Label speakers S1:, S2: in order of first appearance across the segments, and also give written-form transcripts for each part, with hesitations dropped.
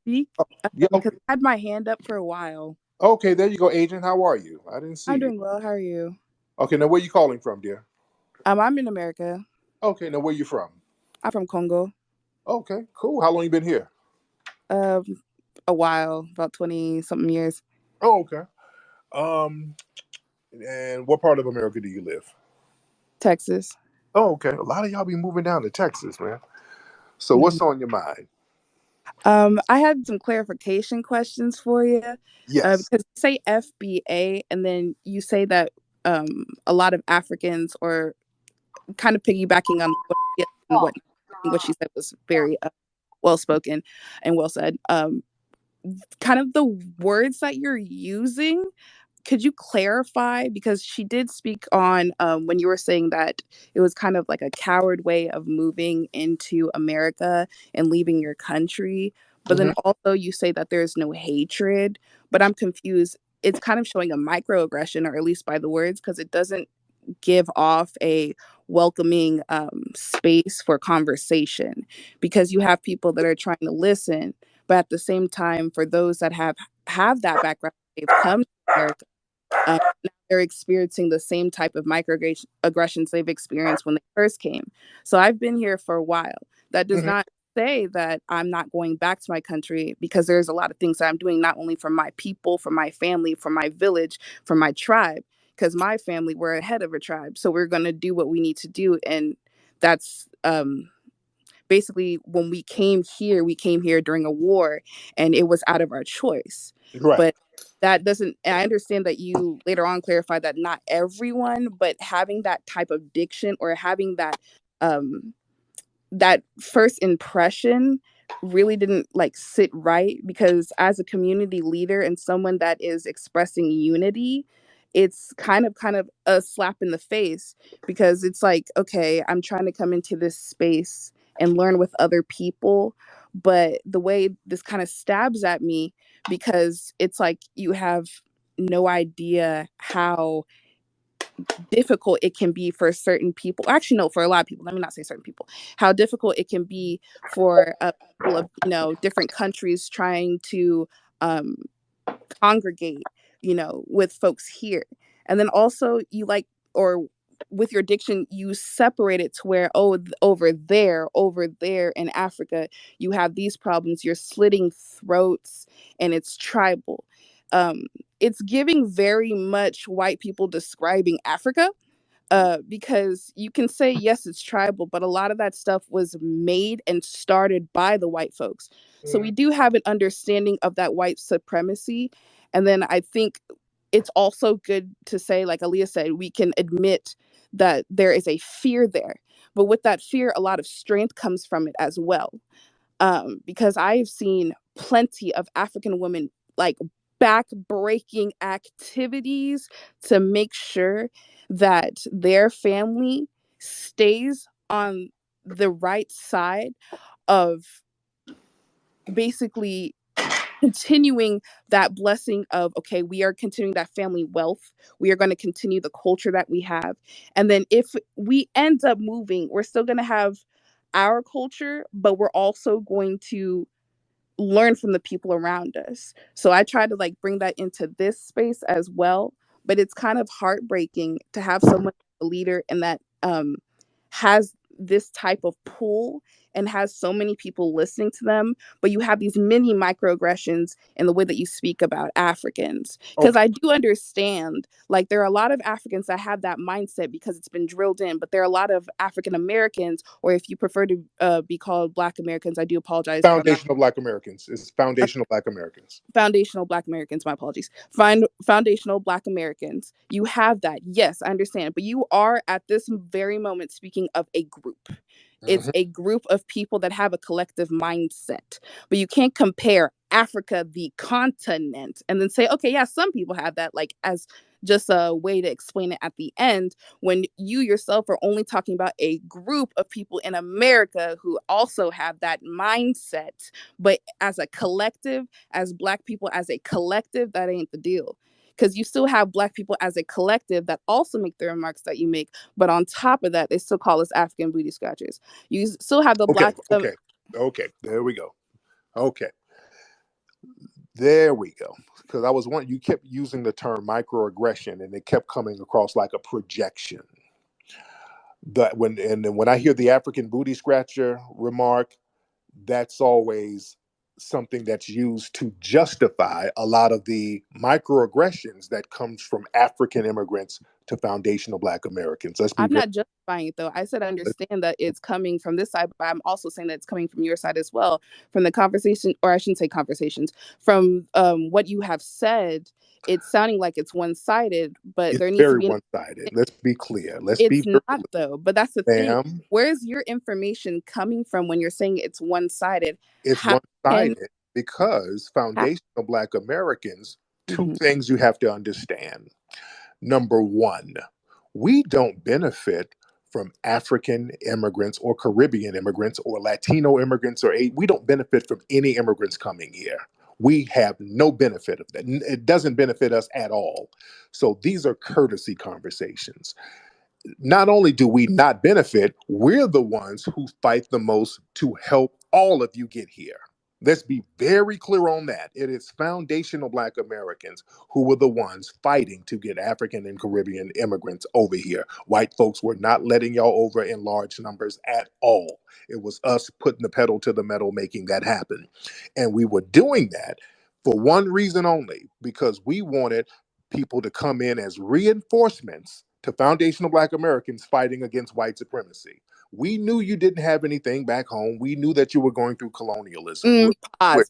S1: speak
S2: Oh, yeah.
S1: because I had my hand up for a while.
S2: Okay, there you go, Agent. How are you? I didn't see
S1: I'm
S2: you.
S1: doing well. How are you?
S2: Okay, now where you calling from, dear?
S1: I'm in America.
S2: Okay, now where you from?
S1: I'm from Congo.
S2: Okay, cool. How long you been here?
S1: Um, a while, about 20 something years.
S2: Oh, okay. Um, and what part of America do you live?
S1: Texas.
S2: Oh, okay. A lot of y'all be moving down to Texas, man. So
S1: Mhm.
S2: what's on your mind?
S1: I had some clarification questions for you
S2: Yes.
S1: because you say FBA and then you say that a lot of Africans or kind of piggybacking on what she said was very well spoken and well said. Kind of the words that you're using, could you clarify? Because she did speak on when you were saying that it was kind of like a coward way of moving into America and leaving your country. But then
S2: Hmm.
S1: also you say that there's no hatred, but I'm confused. It's kind of showing a microaggression, or at least by the words, because it doesn't give off a welcoming space for conversation because you have people that are trying to listen, but at the same time, for those that have that background, they've come to America. Now they're experiencing the same type of microaggressions they've experienced when they first came. So I've been here for a while. That does
S2: Hmm.
S1: not say that I'm not going back to my country because there's a lot of things that I'm doing not only for my people, for my family, for my village, for my tribe. Because my family, we're ahead of a tribe, so we're gonna do what we need to do, and that's basically when we came here during a war and it was out of our choice.
S2: Right.
S1: But that doesn't, I understand that you later on clarified that not everyone, but having that type of diction or having um that first impression really didn't like sit right because as a community leader and someone that is expressing unity, it's kind of a slap in the face because it's like, okay, I'm trying to come into this space and learn with other people, but the way this kind of stabs at me because it's like you have no idea how difficult it can be for certain people. Actually, no, for a lot of people. Let me not say certain people. How difficult it can be for people of different countries trying to um, congregate, with folks here, and then also you like or with your diction you separate it to where over there in Africa you have these problems, you're slitting throats and it's tribal. um it's giving very much white people describing Africa, because you can say yes it's tribal, but a lot of that stuff was made and started by the white folks. So we
S2: Mhm.
S1: do have an understanding of that white supremacy. And then I think it's also good to say, like Aaliyah said, we can admit that there is a fear there, but with that fear a lot of strength comes from it as well. Because I've seen plenty of African women like back-breaking activities to make sure that their family stays on the right side of basically continuing that blessing of, okay, we are continuing that family wealth, we are going to continue the culture that we have, and then if we end up moving we're still going to have our culture, but we're also going to learn from the people around us. So I try to like bring that into this space as well. But it's kind of heartbreaking to have someone a leader and that has this type of pull and has so many people listening to them, but you have these mini microaggressions in the way that you speak about Africans. Because
S2: Okay.
S1: I do understand, like, there are a lot of Africans that have that mindset because it's been drilled in, but there are a lot of African Americans, or if you prefer to be called Black Americans, I do apologize if I'm not
S2: Foundational Black Americans. It's foundational Black Americans.
S1: foundational Black Americans, my apologies. Foundational Black Americans. You have that. Yes, I understand. But you are at this very moment speaking of a group. It's
S2: Hmm.
S1: a group of people that have a collective mindset. But you can't compare Africa, the continent, and then say, okay, yeah, some people have that, like as just a way to explain it at the end, when you yourself are only talking about a group of people in America who also have that mindset. But as a collective, as Black people as a collective, that ain't the deal. Because you still have Black people as a collective that also make the remarks that you make, but on top of that, they still call us African booty scratchers. You still have the
S2: Okay.
S1: Black.
S2: Okay. Okay. There we go. Okay. There we go. Because I was one, you kept using the term microaggression, and it kept coming across like a projection. That when I hear the African booty scratcher remark, that's always something that's used to justify a lot of the microaggressions that comes from African immigrants to foundational Black Americans. Let's be
S1: I'm
S2: very
S1: not justifying it though. I said I understand that it's coming from this side, but I'm also saying that it's coming from your side as well. From the conversation, or I shouldn't say conversations, from what you have said, it's sounding like it's one sided, but
S2: it's
S1: there needs to
S2: very
S1: be an
S2: one-sided. Let's be clear. Let's be
S1: it's
S2: very
S1: not though, but that's the thing.
S2: ma'am.
S1: Where's your information coming from when you're saying it's one sided?
S2: It's
S1: How can
S2: one-sided because
S1: how,
S2: foundational Black Americans, two
S1: mhm.
S2: things you have to understand. Number one, we don't benefit from African immigrants or Caribbean immigrants or Latino immigrants we don't benefit from any immigrants coming here. We have no benefit of that. It doesn't benefit us at all. So these are courtesy conversations. Not only do we not benefit, we're the ones who fight the most to help all of you get here. Let's be very clear on that. It is foundational Black Americans who were the ones fighting to get African and Caribbean immigrants over here. White folks were not letting y'all over in large numbers at all. It was us putting the pedal to the metal, making that happen. And we were doing that for one reason only, because we wanted people to come in as reinforcements to foundational Black Americans fighting against white supremacy. We knew you didn't have anything back home. We knew that you were going through colonialism.
S1: Mm,
S2: Clear.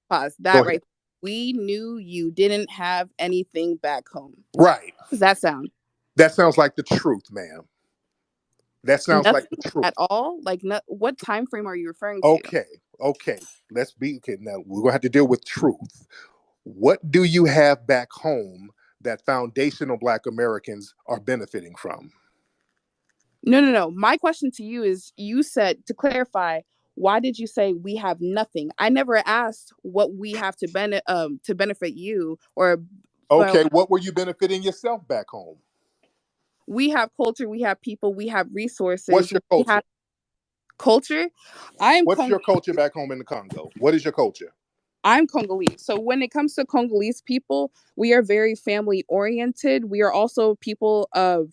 S1: pause.
S2: Go
S1: That
S2: ahead.
S1: right. We knew you didn't have anything back home.
S2: Right.
S1: Does that sound?
S2: That sounds like the truth, ma'am. That sounds like
S1: Nothing
S2: the truth.
S1: at all? Like, no, what time frame are you referring to?
S2: Okay. Okay. Let's be okay. Now we're gonna have to deal with truth. What do you have back home that foundational Black Americans are benefiting from?
S1: No, no, no. My question to you is, you said, to clarify, why did you say we have nothing? I never asked what we have to benefit you, or well,
S2: Okay, what were you benefiting yourself back home?
S1: we have culture, we have people, we have
S2: What's
S1: resources,
S2: your
S1: we
S2: culture?
S1: have culture. I am
S2: What's
S1: Cong-
S2: your culture back home in the Congo? What is your culture?
S1: I'm Congolese. So when it comes to Congolese people, we are very family oriented. We are also people of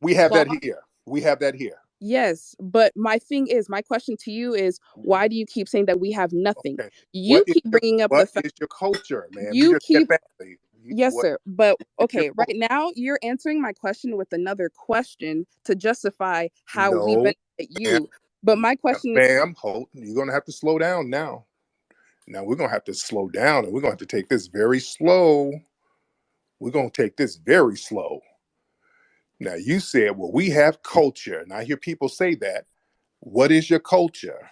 S2: We have
S1: cloth.
S2: that here. We have that here.
S1: Yes, but my thing is, my question to you is, why do you keep saying that we have nothing?
S2: Okay.
S1: You keep bringing up the
S2: What
S1: fact,
S2: is your culture, ma'am? You
S1: you
S2: just said
S1: keep,
S2: family.
S1: yes,
S2: What
S1: sir. But
S2: is your
S1: okay, right
S2: culture?
S1: now you're answering my question with another question to justify how we
S2: No,
S1: benefit
S2: ma'am.
S1: you. But my question is,
S2: Ma'am, hold. You're gonna have to slow down now. Now we're gonna have to slow down, and we're gonna have to take this very slow. We're gonna take this very slow. Now you said, well, we have culture, and I hear people say that. What is your culture?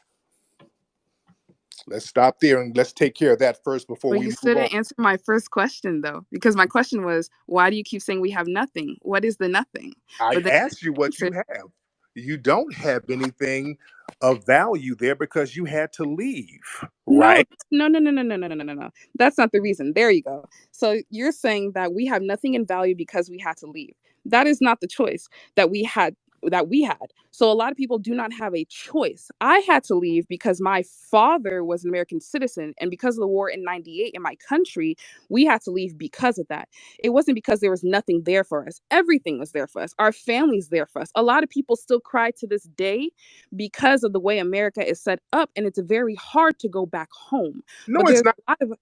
S2: Let's stop there and let's take care of that first before
S1: but
S2: we
S1: you
S2: move
S1: still
S2: on.
S1: didn't answer my first question though, because my question was, why do you keep saying we have nothing? What is the nothing?
S2: I
S1: But then
S2: asked you what
S1: you
S2: you have. You don't have anything of value there because you had to leave,
S1: no,
S2: right?
S1: no, no, no, no, no, no, no, no, no, no. That's not the reason. There you go. So you're saying that we have nothing in value because we had to leave. That is not the choice that we had that we had. So a lot of people do not have a choice. I had to leave because my father was an American citizen, and because of the war in 98 in my country, we had to leave because of that. It wasn't because there was nothing there for us. Everything was there for us. Our families there for us. A lot of people still cry to this day because of the way America is set up, and it's very hard to go back home.
S2: No,
S1: But
S2: it's
S1: there's
S2: not.
S1: a lot of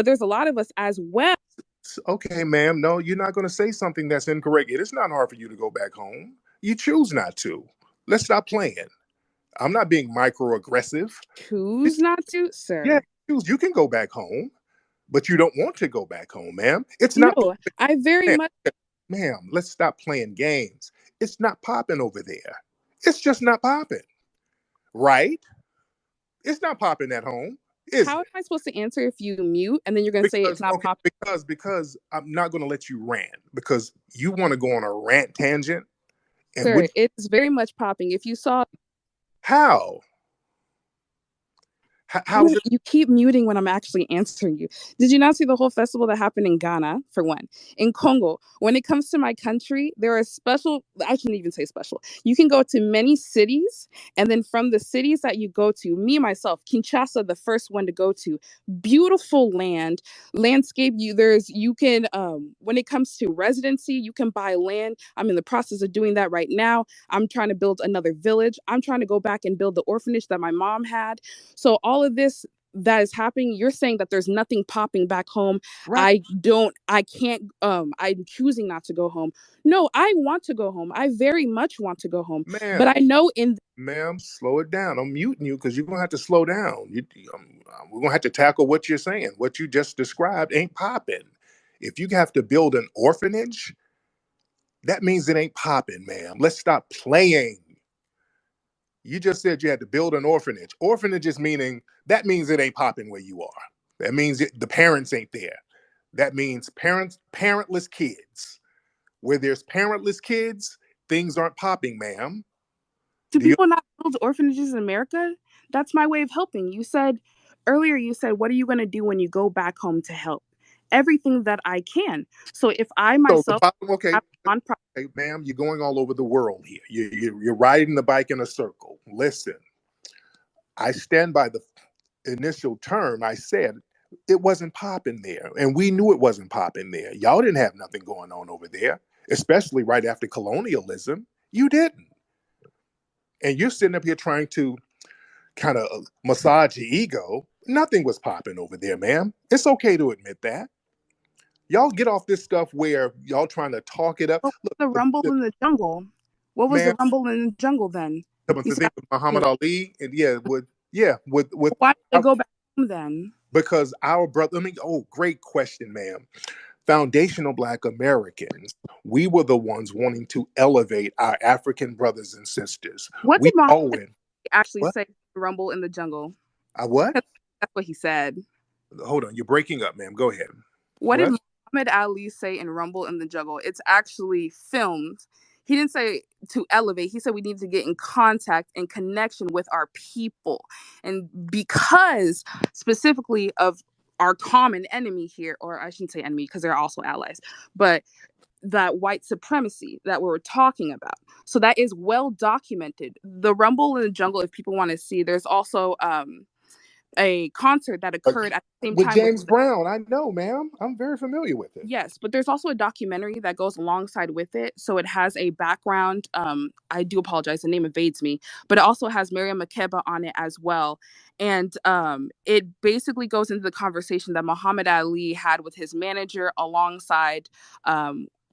S1: there's a lot of us as well.
S2: Okay, ma'am. No, you're not going to say something that's incorrect. It is not hard for you to go back home. You choose not to. Let's stop playing. I'm not being microaggressive.
S1: Choose not to,
S2: Yeah,
S1: sir.
S2: you can go back home, but you don't want to go back home, ma'am. It's not,
S1: No, I very
S2: ma'am,
S1: much
S2: ma'am, let's stop playing games. It's not popping over there. It's just not popping, right? It's not popping at home, is
S1: how am
S2: it?
S1: I supposed to answer if you mute and then you're gonna say it's
S2: Because
S1: not
S2: okay,
S1: pop
S2: because I'm not going to let you rant because you want to go on a rant tangent, and
S1: sir,
S2: which
S1: it's very much popping. If you saw
S2: how How is it?
S1: You keep muting when I'm actually answering you. Did you not see the whole festival that happened in Ghana, for one? In Congo, when it comes to my country, there are special, I shouldn't even say special. You can go to many cities, and then from the cities that you go to, me myself, Kinshasa, the first one to go to, beautiful landscape. You can, when it comes to residency, you can buy land. I'm in the process of doing that right now. I'm trying to build another village. I'm trying to go back and build the orphanage that my mom had. So all of this that is happening, you're saying that there's nothing popping back home.
S2: Right,
S1: I can't, I'm choosing not to go home. No, I want to go home. I very much want to go home. But
S2: ma'am.
S1: I know in
S2: Ma'am, slow it down. I'm muting you because you're gonna have to slow down. We're gonna have to tackle what you're saying. What you just described ain't popping. If you have to build an orphanage, that means it ain't popping, ma'am. Let's stop playing. You just said you had to build an orphanage. Orphanages meaning that means it ain't popping where you are. That means the parents ain't there. That means parentless kids. Where there's parentless kids, things aren't popping, ma'am.
S1: do
S2: Do you
S1: people not build orphanages in America? That's my way of helping. You said earlier, you said, what are you going to do when you go back home to help? Everything that I can. So if I
S2: so the
S1: myself
S2: bottom? Okay,
S1: have a nonprofit,
S2: hey, ma'am, you're going all over the world here. You're riding the bike in a circle. Listen, I stand by the initial term. I said it wasn't popping there, and we knew it wasn't popping there. Y'all didn't have nothing going on over there, especially right after colonialism. You didn't, and you're sitting up here trying to kind of massage your ego. Nothing was popping over there, ma'am. It's okay to admit that. Y'all get off this stuff where y'all trying to talk it up.
S1: what was
S2: Look,
S1: the rumble in the jungle? What was
S2: ma'am,
S1: the rumble in the jungle then? You
S2: the
S1: said,
S2: thing with Muhammad Ali, and with
S1: why did they
S2: our,
S1: go back home then?
S2: because our brother. I mean, oh, great question, ma'am. Foundational Black Americans, we were the ones wanting to elevate our African brothers and sisters.
S1: What
S2: We
S1: did Muhammad
S2: owe it.
S1: actually
S2: What?
S1: say? Rumble in the jungle.
S2: I what?
S1: 'Cause that's what he said.
S2: Hold on, you're breaking up, ma'am. Go ahead.
S1: What did
S2: What?
S1: Muhammad Ali say in Rumble in the Jungle? It's actually filmed. He didn't say to elevate. He said we need to get in contact and connection with our people. And because specifically of our common enemy here, or I shouldn't say enemy because they're also allies, but that white supremacy that we're talking about. So that is well documented. The Rumble in the Jungle, if people want to see, there's also a concert that
S2: Uh,
S1: occurred at the same
S2: with
S1: time with
S2: James Brown, I know, ma'am. I'm very familiar with it.
S1: yes, but there's also a documentary that goes alongside with it. So it has a background. I do apologize, the name evades me, but it also has Miriam Makeba on it as well. And it basically goes into the conversation that Muhammad Ali had with his manager alongside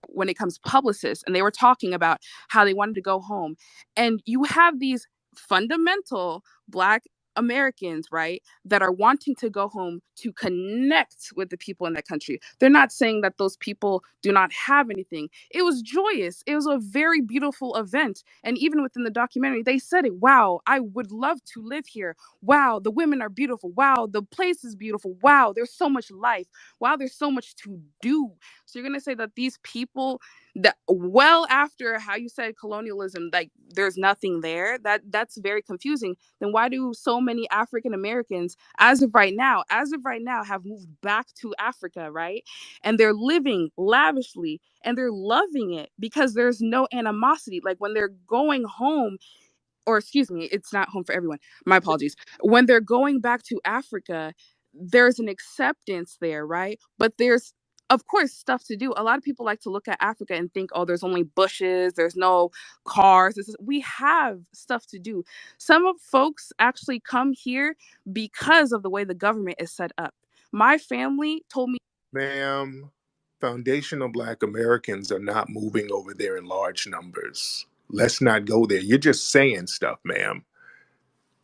S1: when it comes to publicists. And they were talking about how they wanted to go home. And you have these fundamental Black Americans, right, that are wanting to go home to connect with the people in that country. They're not saying that those people do not have anything. It was joyous. It was a very beautiful event. And even within the documentary, they said it. Wow, I would love to live here. Wow, the women are beautiful. Wow, the place is beautiful. Wow, there's so much life. Wow, there's so much to do. So you're going to say that these people that well after how you said colonialism, like there's nothing there. That's very confusing. Then why do so many African Americans, as of right now, have moved back to Africa, right? And they're living lavishly and they're loving it because there's no animosity. Like when they're going home, or excuse me, it's not home for everyone. My apologies. When they're going back to Africa, there's an acceptance there, right? But there's of course stuff to do. A lot of people like to look at Africa and think, oh, there's only bushes, there's no cars. We have stuff to do. Some of folks actually come here because of the way the government is set up. My family told me
S2: Ma'am, foundational Black Americans are not moving over there in large numbers. Let's not go there. You're just saying stuff, ma'am.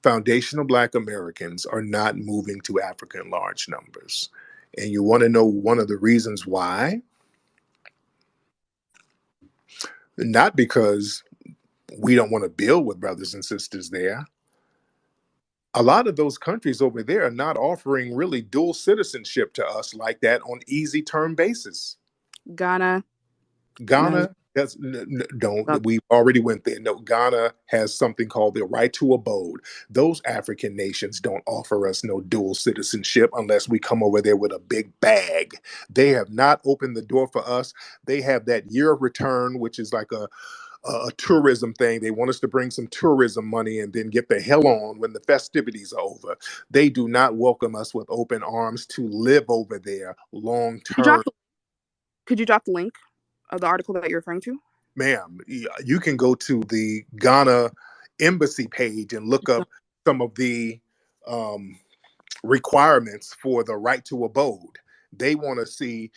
S2: Foundational Black Americans are not moving to Africa in large numbers. And you want to know one of the reasons why? Not because we don't want to build with brothers and sisters there. A lot of those countries over there are not offering really dual citizenship to us like that on easy term basis.
S1: Ghana,
S2: Ghana,
S1: Nigeria.
S2: That's
S1: Okay.
S2: don't. We already went there. No, Ghana has something called the right to abode. Those African nations don't offer us no dual citizenship unless we come over there with a big bag. They have not opened the door for us. They have that year of return, which is like a tourism thing. They want us to bring some tourism money and then get the hell on when the festivities are over. They do not welcome us with open arms to live over there long
S1: You drop
S2: term.
S1: the, could you drop the link of the article that you're referring to?
S2: Ma'am, you can go to the Ghana embassy page and look up some of the um, requirements for the right to abode. They want to see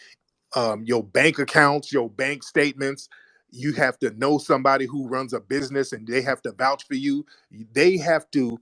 S2: your bank accounts, your bank statements. You have to know somebody who runs a business and they have to vouch for you. They have to,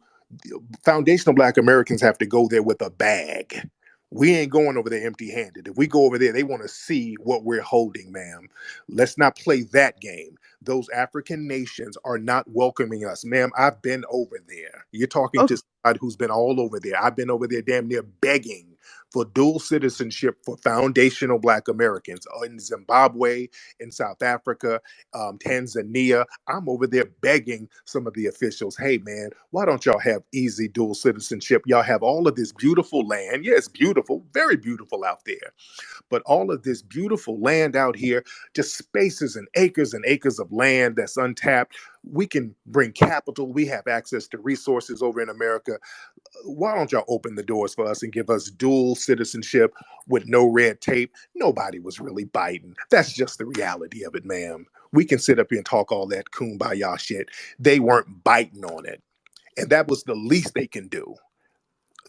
S2: foundational Black Americans have to go there with a bag. We ain't going over there empty handed. If we go over there, they want to see what we're holding, ma'am. Let's not play that game. Those African nations are not welcoming us, ma'am. I've been over there. You're talking
S1: Okay.
S2: to somebody who's been all over there. I've been over there damn near begging for dual citizenship for foundational Black Americans in Zimbabwe, in South Africa, Tanzania. I'm over there begging some of the officials, hey man, why don't y'all have easy dual citizenship? Y'all have all of this beautiful land. Yeah, it's beautiful, very beautiful out there. But all of this beautiful land out here, just spaces and acres of land that's untapped. We can bring capital. We have access to resources over in America. Why don't y'all open the doors for us and give us dual citizenship with no red tape? Nobody was really biting. That's just the reality of it, ma'am. We can sit up here and talk all that kumbaya shit. They weren't biting on it. And that was the least they can do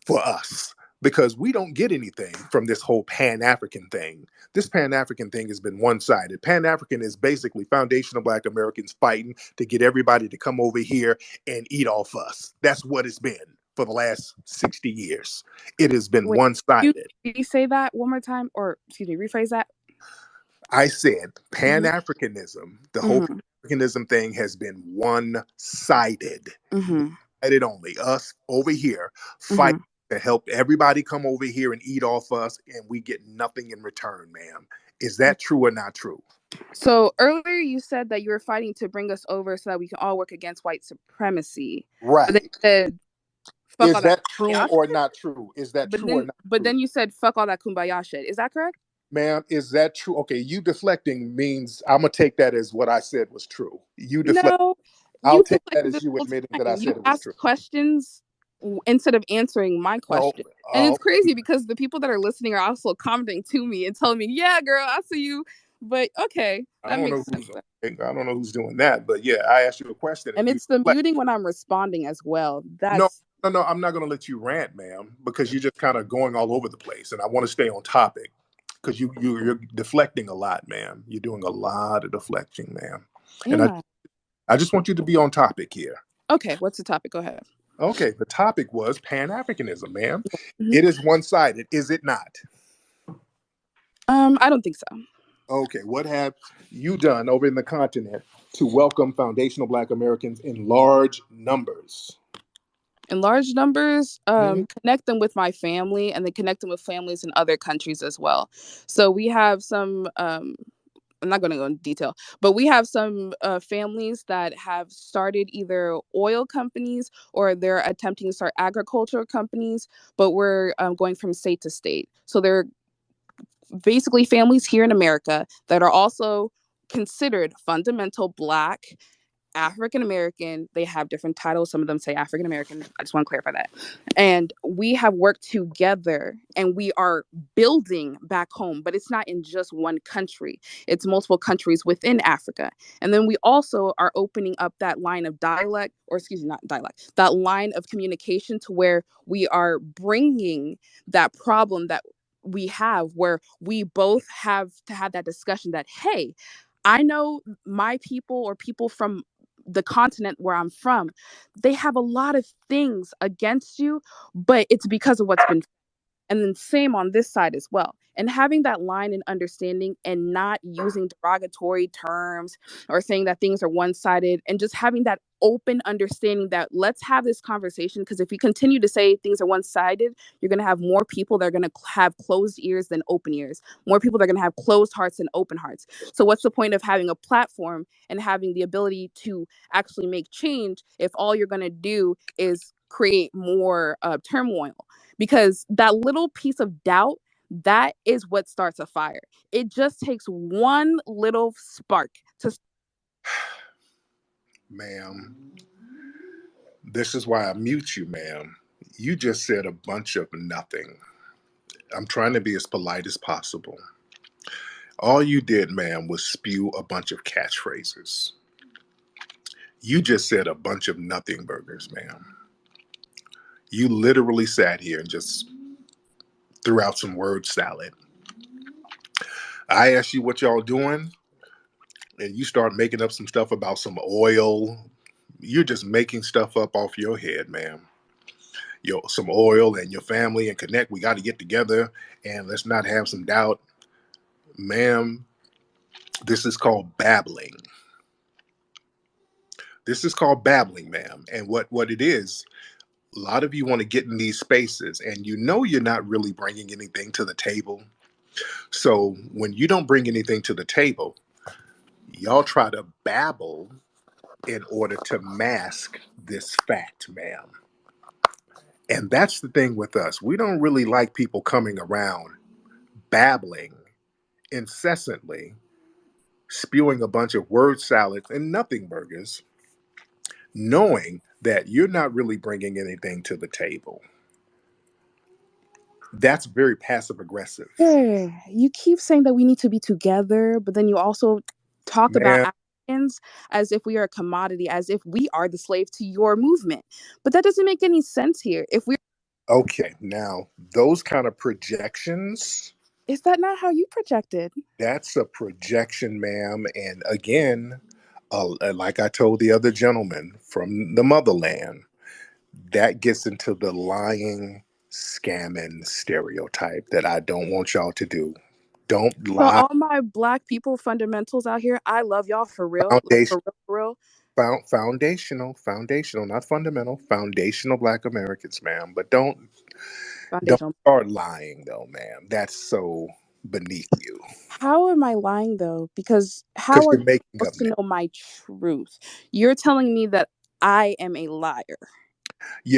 S2: for us because we don't get anything from this whole Pan African thing. This Pan African thing has been one sided. Pan African is basically foundational Black Americans fighting to get everybody to come over here and eat off us. That's what it's been for the last 60 years. It has been
S1: Wait,
S2: one
S1: you
S2: sided.
S1: you say that one more time, or excuse me, rephrase that.
S2: I said Pan
S1: Mm-hmm.
S2: Africanism, the whole Pan
S1: Mm-hmm.
S2: Africanism thing has been one sided.
S1: Mm-hmm.
S2: It only us over here fight
S1: Mm-hmm.
S2: to help everybody come over here and eat off us, and we get nothing in return, ma'am. Is that true or not true?
S1: So earlier you said that you were fighting to bring us over so that we can all work against white supremacy. But then you
S2: Right.
S1: said fuck all
S2: Is
S1: that
S2: that true
S1: kumbaya
S2: or
S1: shit.
S2: not true? Is that
S1: But
S2: true or
S1: then
S2: not
S1: but
S2: true?
S1: then you said fuck all that kumbaya shit. Is that correct?
S2: Ma'am, is that true? Okay, you deflecting means I'm gonna take that as what I said was true. You deflect.
S1: No,
S2: I'll
S1: you
S2: take that
S1: deflected
S2: as
S1: this
S2: you
S1: whole
S2: admitting that I
S1: time. You
S2: said it was
S1: ask
S2: true.
S1: questions instead of answering my
S2: No,
S1: question. And
S2: uh,
S1: it's crazy because the people that are listening are also commenting to me and telling me, "Yeah, girl, I see you." But okay,
S2: I
S1: that
S2: don't know
S1: makes
S2: who's
S1: sense then.
S2: I don't know who's doing that, but yeah, I asked you a question
S1: And
S2: and you
S1: it's the
S2: deflect.
S1: muting when I'm responding as well.
S2: No,
S1: That's
S2: no, I'm not going to let you rant, ma'am, because you're just kind of going all over the place, and I want to stay on topic because you're deflecting a lot, ma'am. You're doing a lot of deflecting, ma'am, and
S1: am I?
S2: I just want you to be on topic here.
S1: Okay, what's the topic? Go ahead.
S2: Okay, the topic was Pan Africanism, ma'am.
S1: Mhm.
S2: It is one sided, is it not?
S1: I don't think so.
S2: Okay, what have you done over in the continent to welcome foundational Black Americans in large numbers?
S1: In large numbers,
S2: Mhm.
S1: connect them with my family and then connect them with families in other countries as well. So we have some I'm not going to go into detail, but we have some families that have started either oil companies or they're attempting to start agricultural companies, but we're going from state to state. So they're basically families here in America that are also considered fundamental Black African American. They have different titles. Some of them say African American. I just want to clarify that. And we have worked together and we are building back home, but it's not in just one country, it's multiple countries within Africa. And then we also are opening up that line of dialect, or excuse me, not dialect, that line of communication to where we are bringing that problem that we have where we both have to have that discussion that, hey, I know my people or people from the continent where I'm from, they have a lot of things against you, but it's because of what's been. And then same on this side as well. And having that line and understanding and not using derogatory terms or saying that things are one-sided, and just having that open understanding that let's have this conversation, because if you continue to say things are one-sided, you're going to have more people that are going to have closed ears than open ears, more people that are going to have closed hearts than open hearts. So what's the point of having a platform and having the ability to actually make change if all you're going to do is create more turmoil? Because that little piece of doubt, that is what starts a fire. It just takes one little spark to.
S2: Ma'am, this is why I mute you, ma'am. You just said a bunch of nothing. I'm trying to be as polite as possible. All you did, ma'am, was spew a bunch of catchphrases. You just said a bunch of nothing burgers, ma'am. You literally sat here and just threw out some word salad. I asked you what y'all doing, and you start making up some stuff about some oil. You're just making stuff up off your head, ma'am. Some oil and your family and connect. We got to get together and let's not have some doubt, ma'am. This is called babbling. This is called babbling, ma'am. And what it is, a lot of you want to get in these spaces, and you know you're not really bringing anything to the table. So when you don't bring anything to the table, y'all try to babble in order to mask this fact, ma'am. And that's the thing with us. We don't really like people coming around babbling incessantly, spewing a bunch of word salads and nothing burgers, knowing that you're not really bringing anything to the table. That's very passive aggressive.
S1: Yeah, you keep saying that we need to be together, but then you also talk about
S2: Man,
S1: Africans as if we are a commodity, as if we are the slave to your movement. But that doesn't make any sense here. If we
S2: okay, now those kind of projections,
S1: Is that not how you projected?
S2: that's a projection, ma'am. And again, like I told the other gentleman from the motherland, that gets into the lying, scamming stereotype that I don't want y'all to do. Don't
S1: So
S2: lie.
S1: all my black people fundamentals out here, I love y'all for real, like
S2: Foundation,
S1: for real, for real.
S2: foundational, not fundamental, foundational Black Americans, ma'am. But don't
S1: Foundational.
S2: start lying, though, ma'am. That's so beneath you
S1: How am I lying though? Because
S2: because
S1: how are
S2: you're
S1: you
S2: making up
S1: supposed to
S2: now.
S1: know my truth? You're telling me that I am a liar,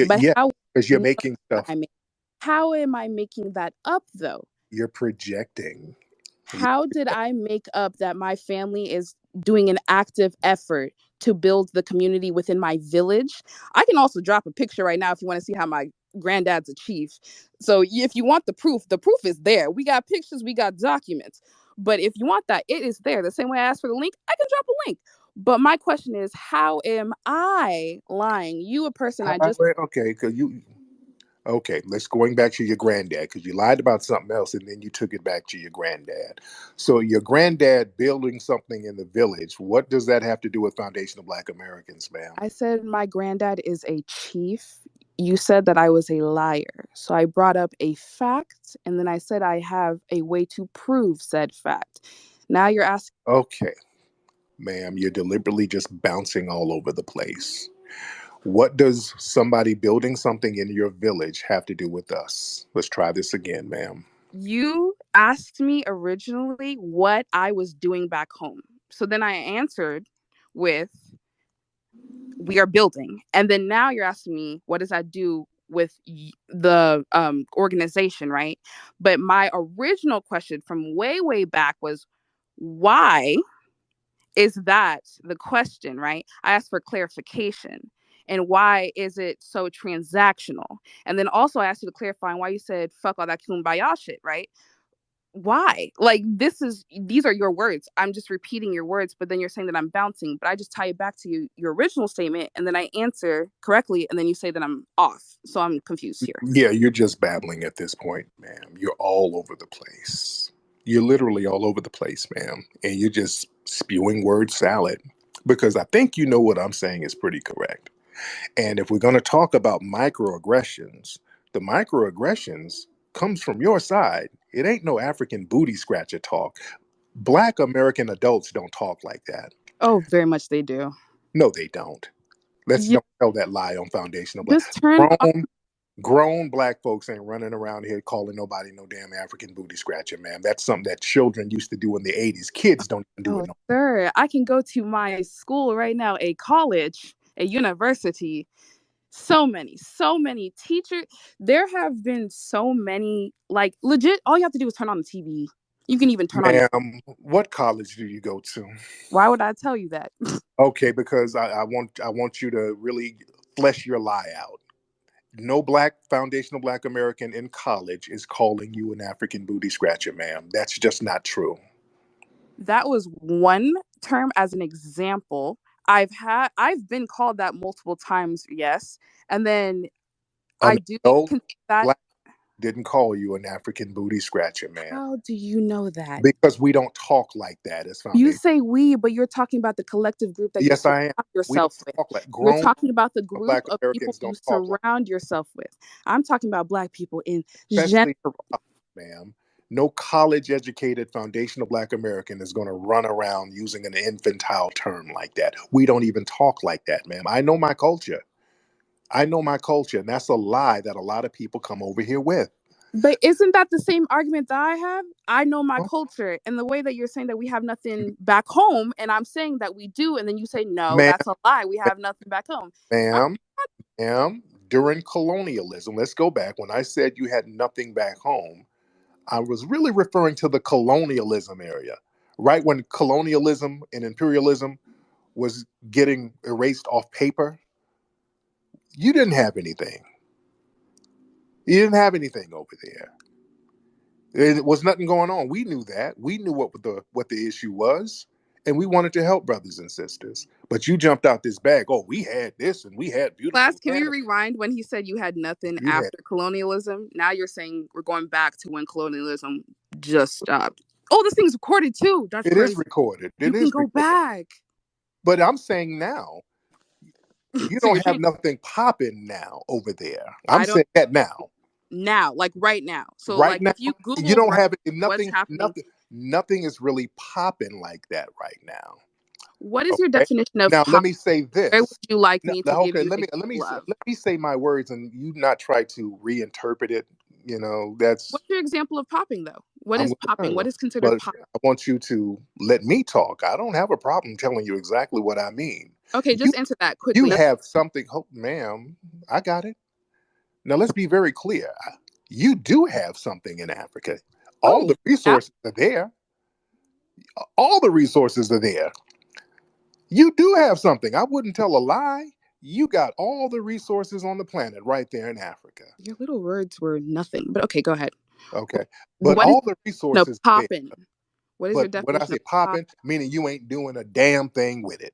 S1: but
S2: Yeah,
S1: how
S2: because you're
S1: know
S2: making
S1: that
S2: stuff.
S1: I'm how am I making that up though?
S2: You're projecting. You-
S1: How did I make up that my family is doing an active effort to build the community within my village? I can also drop a picture right now if you want to see how my granddad's a chief. So if you want the proof is there. We got pictures, we got documents. But if you want that, it is there. The same way I asked for the link, I can drop a link. But my question is, how am I lying? You, a person I just
S2: Okay, because you. Okay, let's going back to your granddad because you lied about something else and then you took it back to your granddad. So your granddad building something in the village, what does that have to do with Foundation of Black Americans, ma'am?
S1: I said my granddad is a chief. You said that I was a liar. So I brought up a fact and then I said I have a way to prove said fact. Now you're asking,
S2: Okay, ma'am, you're deliberately just bouncing all over the place. What does somebody building something in your village have to do with us? Let's try this again, ma'am.
S1: you asked me originally what I was doing back home. So then I answered with we are building. And then now you're asking me what does that do with the organization, right? But my original question from way back was why is that the question, right? I asked for clarification. And why is it so transactional? And then also I asked you to clarify why you said fuck all that kumbaya shit, right? Why? Like these are your words. I'm just repeating your words, but then you're saying that I'm bouncing. But I just tie it back to your original statement, and then I answer correctly, and then you say that I'm off. So I'm confused here.
S2: Yeah, you're just babbling at this point, ma'am. You're all over the place. You're literally all over the place, ma'am. And you're just spewing word salad because I think you know what I'm saying is pretty correct. And if we're going to talk about microaggressions, the microaggressions comes from your side. It ain't no African booty scratcher talk. Black American adults don't talk like that.
S1: Oh, very much they do.
S2: No, they don't. Let's
S1: You
S2: don't tell that lie on foundational black.
S1: just turn on.
S2: Grown black folks ain't running around here calling nobody no damn African booty scratcher, man. That's something that children used to do in the 80s. Kids don't even do
S1: Oh,
S2: it no.
S1: sir, I can go to my school right now, a college, a university. So many teachers. There have been so many, like legit. All you have to do is turn on the TV. You can even turn on your.
S2: Ma'am, what college do you go to?
S1: Why would I tell you that?
S2: Okay, because I want you to really flesh your lie out. No black foundational black American in college is calling you an African booty scratcher, ma'am. That's just not true.
S1: That was one term as an example. I've been called that multiple times, yes. And then I
S2: An
S1: do
S2: adult
S1: consider that.
S2: black didn't call you an African booty scratcher, ma'am.
S1: How do you know that?
S2: Because we don't talk like that as
S1: You
S2: foundation.
S1: say we, but you're talking about the collective group that you
S2: Yes, I am.
S1: surround
S2: We don't
S1: yourself with.
S2: talk like
S1: You're
S2: grown
S1: talking about the group
S2: black
S1: of people
S2: Americans
S1: you
S2: don't talk like,
S1: surround yourself with. I'm talking about Black people in general.
S2: especially ma'am. No college educated foundational black American is going to run around using an infantile term like that. We don't even talk like that, ma'am. I know my culture. I know my culture, and that's a lie that a lot of people come over here with.
S1: But isn't that the same argument that I have? I know my
S2: Oh,
S1: culture, and the way that you're saying that we have nothing back home, and I'm saying that we do, and then you say no,
S2: ma'am,
S1: that's a lie. We have nothing back home. I,
S2: ma'am, ma'am, during colonialism, let's go back. When I said you had nothing back home, I was really referring to the colonialism area, right? When colonialism and imperialism was getting erased off paper, you didn't have anything. You didn't have anything over there. There was nothing going on. We knew that. We knew what the issue was, and we wanted to help brothers and sisters. But you jumped out this bag. Oh, we had this, and we had beautiful
S1: Class, can we
S2: land.
S1: rewind when he said you had nothing
S2: You had
S1: after colonialism? Now you're saying we're going back to when colonialism just stopped. Oh, this thing's recorded too. That's
S2: it is
S1: crazy.
S2: recorded.
S1: You
S2: It
S1: can
S2: is
S1: go
S2: recorded.
S1: back.
S2: But I'm saying now, you
S1: So you're
S2: don't have
S1: changing.
S2: nothing popping now over there. I'm
S1: I don't
S2: saying that now.
S1: now, like right now. So
S2: Right
S1: like
S2: now,
S1: if you
S2: you
S1: Googled
S2: don't
S1: right
S2: have
S1: what's
S2: nothing,
S1: happening,
S2: nothing is really popping like that right now.
S1: what is your
S2: Okay.
S1: definition of
S2: Now let
S1: pop?
S2: me say
S1: Where would
S2: this.
S1: you like
S2: No,
S1: me to
S2: no,
S1: give
S2: okay,
S1: you
S2: let
S1: an
S2: me let me
S1: example of?
S2: let me say my words and you not try to reinterpret it. That's
S1: What's your example of popping though? What
S2: I'm
S1: is
S2: going to tell
S1: popping? What
S2: you.
S1: is considered
S2: But
S1: pop?
S2: I want you to let me talk. I don't have a problem telling you exactly what I mean.
S1: Okay,
S2: You
S1: just answer that
S2: you
S1: quickly.
S2: have something, oh, ma'am. I got it. Now let's be very clear. You do have something in Africa. All
S1: Oh,
S2: the
S1: yeah.
S2: resources are there. All the resources are there. You do have something. I wouldn't tell a lie. You got all the resources on the planet right there in Africa.
S1: Your little words were nothing. But okay, go ahead.
S2: Okay. But
S1: What is
S2: all the
S1: no
S2: resources are there.
S1: popping? What is your
S2: But when I
S1: definition of
S2: say
S1: pop?
S2: popping, meaning you ain't doing a damn thing with it.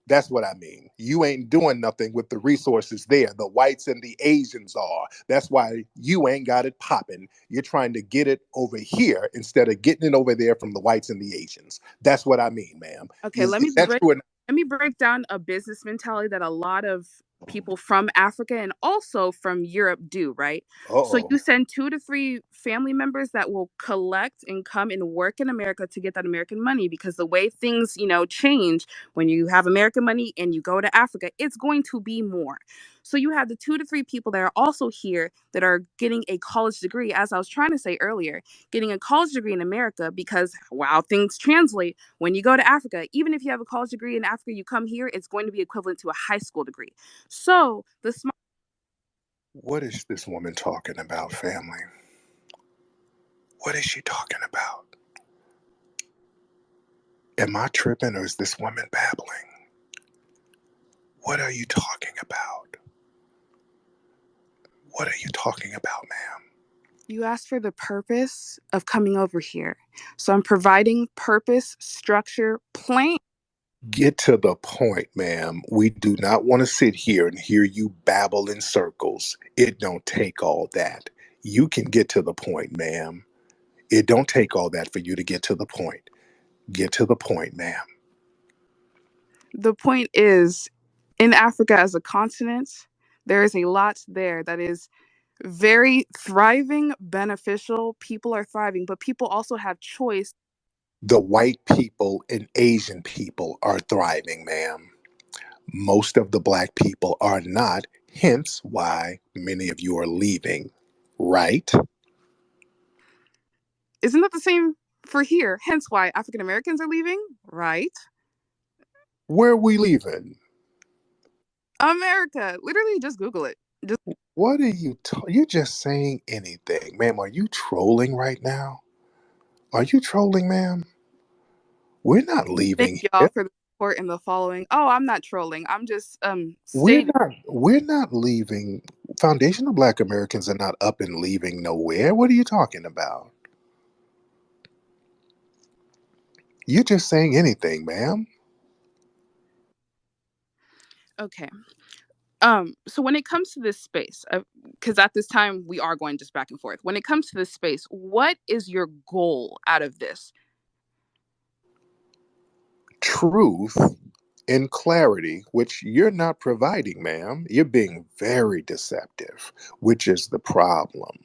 S2: That's what I mean. You ain't doing nothing with the resources there. The whites and the Asians are. That's why you ain't got it popping. You're trying to get it over here instead of getting it over there from the whites and the Asians. That's what I mean, ma'am.
S1: Okay,
S2: Is that true or not?
S1: let me break down a business mentality that a lot of people from Africa and also from Europe do, right? So
S2: Uh-oh.
S1: you send 2 to 3 family members that will collect and come and work in America to get that American money because the way things, change when you have American money and you go to Africa, it's going to be more. So you have the 2 to 3 people that are also here that are getting a college degree, as I was trying to say earlier, getting a college degree in America because wow, things translate when you go to Africa. Even if you have a college degree in Africa, you come here, it's going to be equivalent to a high school degree. So the smart.
S2: What is this woman talking about, family? What is she talking about? Am I tripping or is this woman babbling? What are you talking about? What are you talking about, ma'am?
S1: You asked for the purpose of coming over here. So I'm providing purpose, structure, plan.
S2: Get to the point, ma'am. We do not want to sit here and hear you babble in circles. It don't take all that. You can get to the point, ma'am. It don't take all that for you to get to the point. Get to the point, ma'am.
S1: The point is, in Africa as a continent, there is a lot there that is Very thriving, beneficial. People are thriving, but people also have choice.
S2: The white people and Asian people are thriving, ma'am. Most of the black people are not, hence why many of you are leaving, right?
S1: Isn't that the same for here? Hence why African Americans are leaving, right?
S2: Where are we leaving?
S1: America. Literally, just Google it. Just
S2: What are you're just saying anything. Ma'am, are you trolling right now? Are you trolling, ma'am? We're not
S1: thank
S2: leaving
S1: y'all
S2: here.
S1: for the support and the following. Oh, I'm not trolling. I'm just
S2: We're
S1: stating.
S2: not we're not leaving. Foundational Black Americans are not up and leaving nowhere. What are you talking about? You're just saying anything, ma'am.
S1: Okay. So when it comes to this space, because at this time we are going just back and forth. When it comes to this space, what is your goal out of this?
S2: Truth and clarity, which you're not providing, ma'am. You're being very deceptive, which is the problem.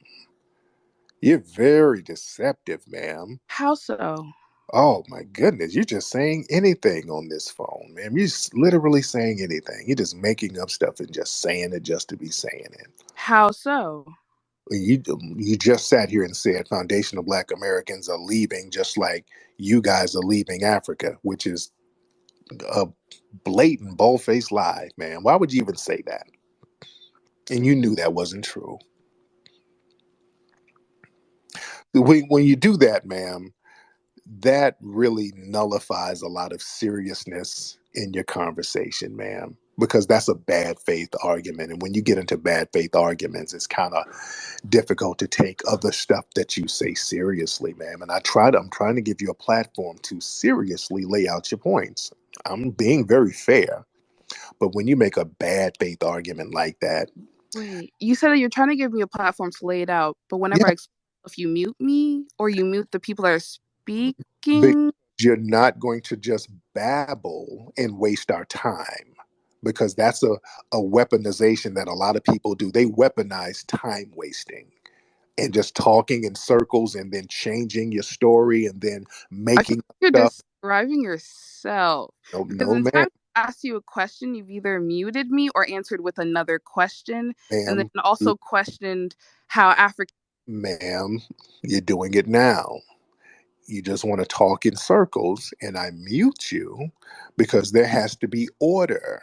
S2: You're very deceptive, ma'am.
S1: How so?
S2: Oh my goodness, you're just saying anything on this phone, ma'am. You're literally saying anything. You're just making up stuff and just saying it just to be saying it.
S1: How so?
S2: You just sat here and said foundational Black Americans are leaving, just like you guys are leaving Africa, which is a blatant, bold-faced lie, man. Why would you even say that? And you knew that wasn't true. When you do that, ma'am, that really nullifies a lot of seriousness in your conversation, ma'am, because that's a bad faith argument. And when you get into bad faith arguments, it's kind of difficult to take other stuff that you say seriously, ma'am. And I'm trying to give you a platform to seriously lay out your points. I'm being very fair. But when you make a bad faith argument like that,
S1: Wait, you said that you're trying to give me a platform to lay it out, but whenever
S2: yeah,
S1: I explain, if you mute me or you mute the people that are
S2: because
S1: speaking,
S2: you're not going to just babble and waste our time, because that's a weaponization that a lot of people do. They weaponize time wasting and just talking in circles and then changing your story and then
S1: I feel
S2: making
S1: like you're
S2: stuff.
S1: describing yourself.
S2: No,
S1: Because
S2: no,
S1: in
S2: ma'am,
S1: time I asked you a question, you've either muted me or answered with another question, and then
S2: ma'am,
S1: also questioned how African.
S2: ma'am, you're doing it now. You just want to talk in circles, and I mute you because there has to be order.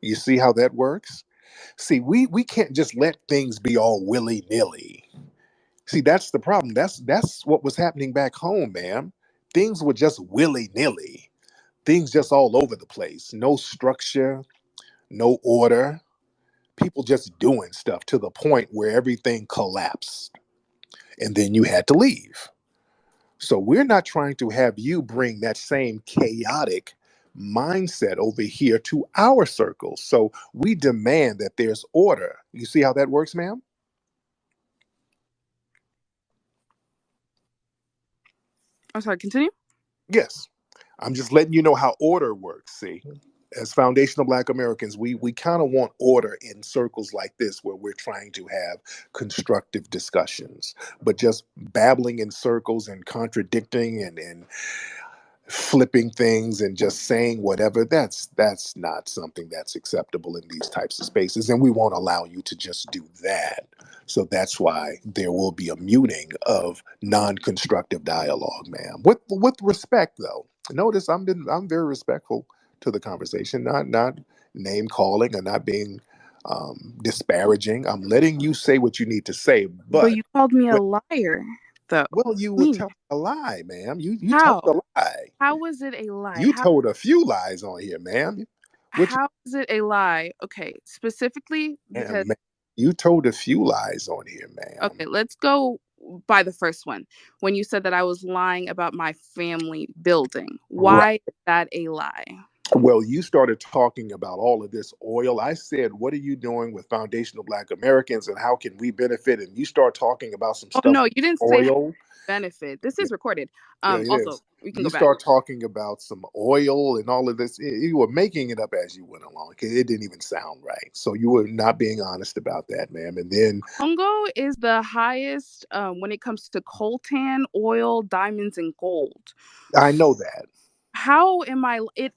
S2: You see how that works? See, we can't just let things be all willy nilly. See, that's the problem. That's what was happening back home, ma'am. Things were just willy nilly. Things just all over the place. No structure, no order. People just doing stuff to the point where everything collapsed, and then you had to leave. So we're not trying to have you bring that same chaotic mindset over here to our circles. So we demand that there's order. You see how that works, ma'am?
S1: I'm sorry, continue.
S2: Yes. I'm just letting you know how order works. See, as foundational Black Americans, we kind of want order in circles like this where we're trying to have constructive discussions. But just babbling in circles and contradicting and flipping things and just saying whatever, that's not something that's acceptable in these types of spaces, and we won't allow you to just do that. So that's why there will be a muting of non-constructive dialogue, ma'am, with respect though. Notice I'm very respectful to the conversation, not name calling or not being disparaging. I'm letting you say what you need to say,
S1: But
S2: but
S1: you called me a liar, though.
S2: well, you were
S1: Me?
S2: telling a lie, ma'am. You told
S1: How?
S2: a lie.
S1: How was it a lie?
S2: You told a few lies on here, ma'am. Which,
S1: How is it a lie? Okay, specifically because
S2: ma'am, you told a few lies on here, ma'am.
S1: okay, let's go by the first one. When you said that I was lying about my family building,
S2: Right.
S1: why is that a lie?
S2: Well, you started talking about all of this oil. I said, "What are you doing with foundational Black Americans, and how can we benefit?" And you start talking about some
S1: Oh
S2: stuff
S1: no,
S2: with
S1: you didn't say how
S2: oil.
S1: benefit. This
S2: Yeah,
S1: is recorded.
S2: yeah, it
S1: Also,
S2: is.
S1: we can
S2: You
S1: go back.
S2: start talking about some oil and all of this. You were making it up as you went along. It didn't even sound right. So you were not being honest about that, ma'am. And then
S1: Congo is the highest when it comes to coltan, oil, diamonds, and gold.
S2: I know that.
S1: How am I it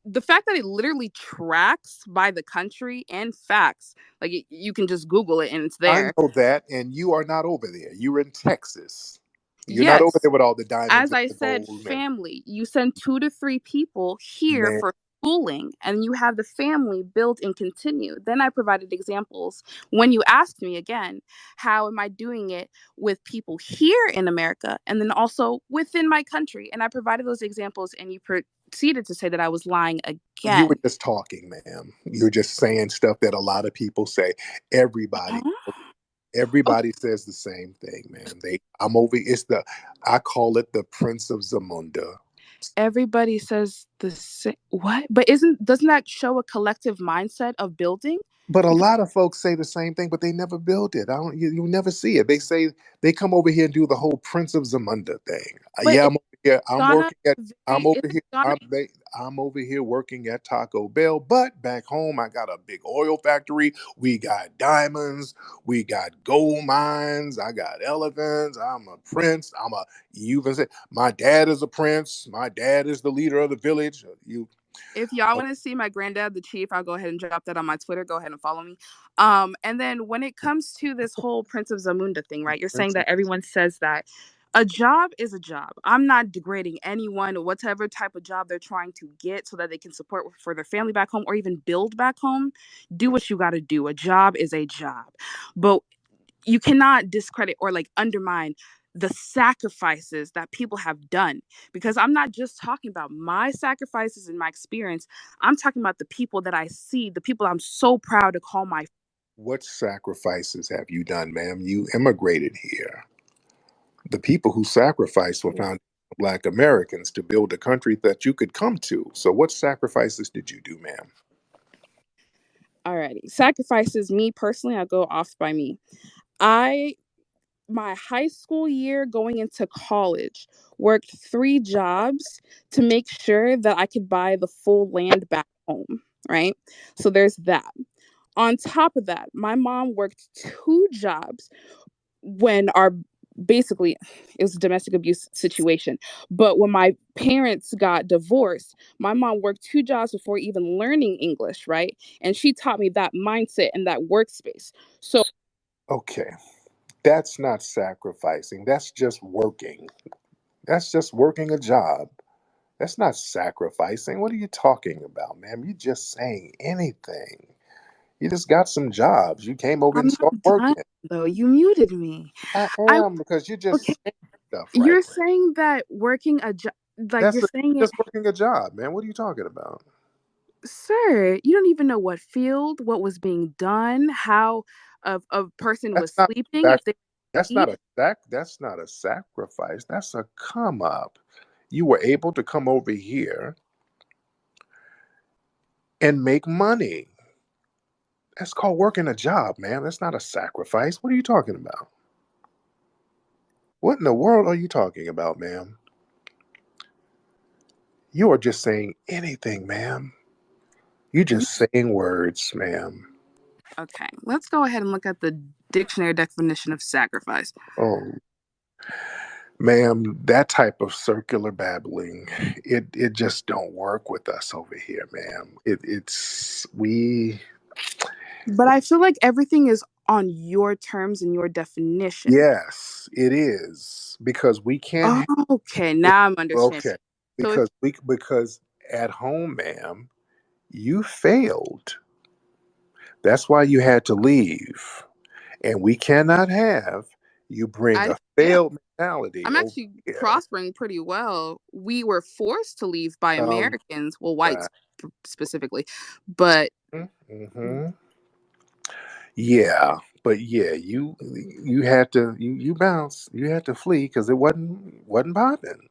S1: the fact that it literally tracks by the country and facts, like you can just Google it and it's
S2: I
S1: there.
S2: know that. And you are not over there. You're in Texas. You're not over
S1: Yes,
S2: there with all the diamonds
S1: as
S2: and
S1: I
S2: the
S1: said,
S2: gold, man.
S1: family. You send 2 to 3 people here
S2: Man,
S1: for schooling, and you have the family build and continue. Then I provided examples when you asked me again, how am I doing it with people here in America and then also within my country? And I provided those examples, and you proceeded to say that I was lying
S2: you were
S1: again.
S2: just talking, ma'am. You're just saying stuff that a lot of people say. Everybody
S1: Huh? Okay,
S2: Everybody says the same thing, man. I'm over. I call it the Prince of Zamunda.
S1: everybody says the same. What? But isn't doesn't that show a collective mindset of building?
S2: But a
S1: Because,
S2: lot of folks say the same thing, but they never build it. I don't. You never see it. They say they come over here and do the whole Prince of Zamunda thing.
S1: but
S2: Yeah,
S1: is
S2: I'm over here. I'm
S1: Ghana
S2: working at. I'm
S1: very?
S2: over
S1: Isn't
S2: here.
S1: Ghana?
S2: I'm over here working at Taco Bell. But back home, I got a big oil factory. We got diamonds. We got gold mines. I got elephants. I'm a prince. You even say my dad is a prince. My dad is the leader of the village. You.
S1: If y'all want to see my granddad, the chief, I'll go ahead and drop that on my Twitter. Go ahead and follow me. And then when it comes to this whole Prince of Zamunda thing, right? You're saying
S2: Prince of,
S1: that everyone says that a job is a job. I'm not degrading anyone or whatever type of job they're trying to get so that they can support for their family back home or even build back home. Do what you got to do. A job is a job. But you cannot discredit or like undermine the sacrifices that people have done, because I'm not just talking about my sacrifices and my experience. I'm talking about the people that I see, the people I'm so proud to call my.
S2: what sacrifices have you done, ma'am? You immigrated here. The people who sacrificed were found Black Americans to build a country that you could come to. So, what sacrifices did you do, ma'am?
S1: Alrighty, sacrifices. Me personally, I'll go off by me. I My high school year going into college, worked 3 jobs to make sure that I could buy the full land back home, right? So there's that. On top of that, my mom worked 2 jobs when our basically it was a domestic abuse situation. But when my parents got divorced, my mom worked 2 jobs before even learning English, right? And she taught me that mindset and that workspace. So
S2: Okay, that's not sacrificing. That's just working. That's just working a job. That's not sacrificing. What are you talking about, ma'am? You just saying anything. You just got some jobs. You came over and
S1: I'm
S2: started
S1: not done
S2: working.
S1: though. You muted me.
S2: I
S1: I
S2: am because you're
S1: Okay.
S2: just saying stuff right
S1: You're saying that working a job, like
S2: That's
S1: you're saying it,
S2: just working a job, man. What are you talking about?
S1: sir. You don't even know what field, what was being done, how a person
S2: That's
S1: was
S2: not
S1: sleeping,
S2: sac-
S1: if they
S2: that's
S1: eat.
S2: not a that's not a sacrifice. That's a come up. You were able to come over here and make money. That's called working a job, man. That's not a sacrifice. What are you talking about? What in the world are you talking about, ma'am? You are just saying anything, ma'am. You
S1: You,
S2: just saying words, ma'am.
S1: okay, let's go ahead and look at the dictionary definition of sacrifice.
S2: Oh, ma'am, that type of circular babbling, it just don't work with us over here, ma'am. It's we.
S1: But I feel like everything is on your terms and your definition.
S2: Yes, it is because we can't
S1: Oh,
S2: have
S1: okay,
S2: it.
S1: now I'm understanding.
S2: Okay,
S1: So if
S2: because at home, ma'am, you failed. That's why you had to leave, and we cannot have you bring
S1: I
S2: a
S1: yeah,
S2: failed mentality
S1: I'm
S2: over
S1: actually
S2: here.
S1: prospering pretty well. We were forced to leave by
S2: Um,
S1: Americans, well,
S2: right.
S1: whites specifically, but
S2: Mm-hmm. Yeah, but yeah, you had to you bounce. You had to flee because it wasn't popping,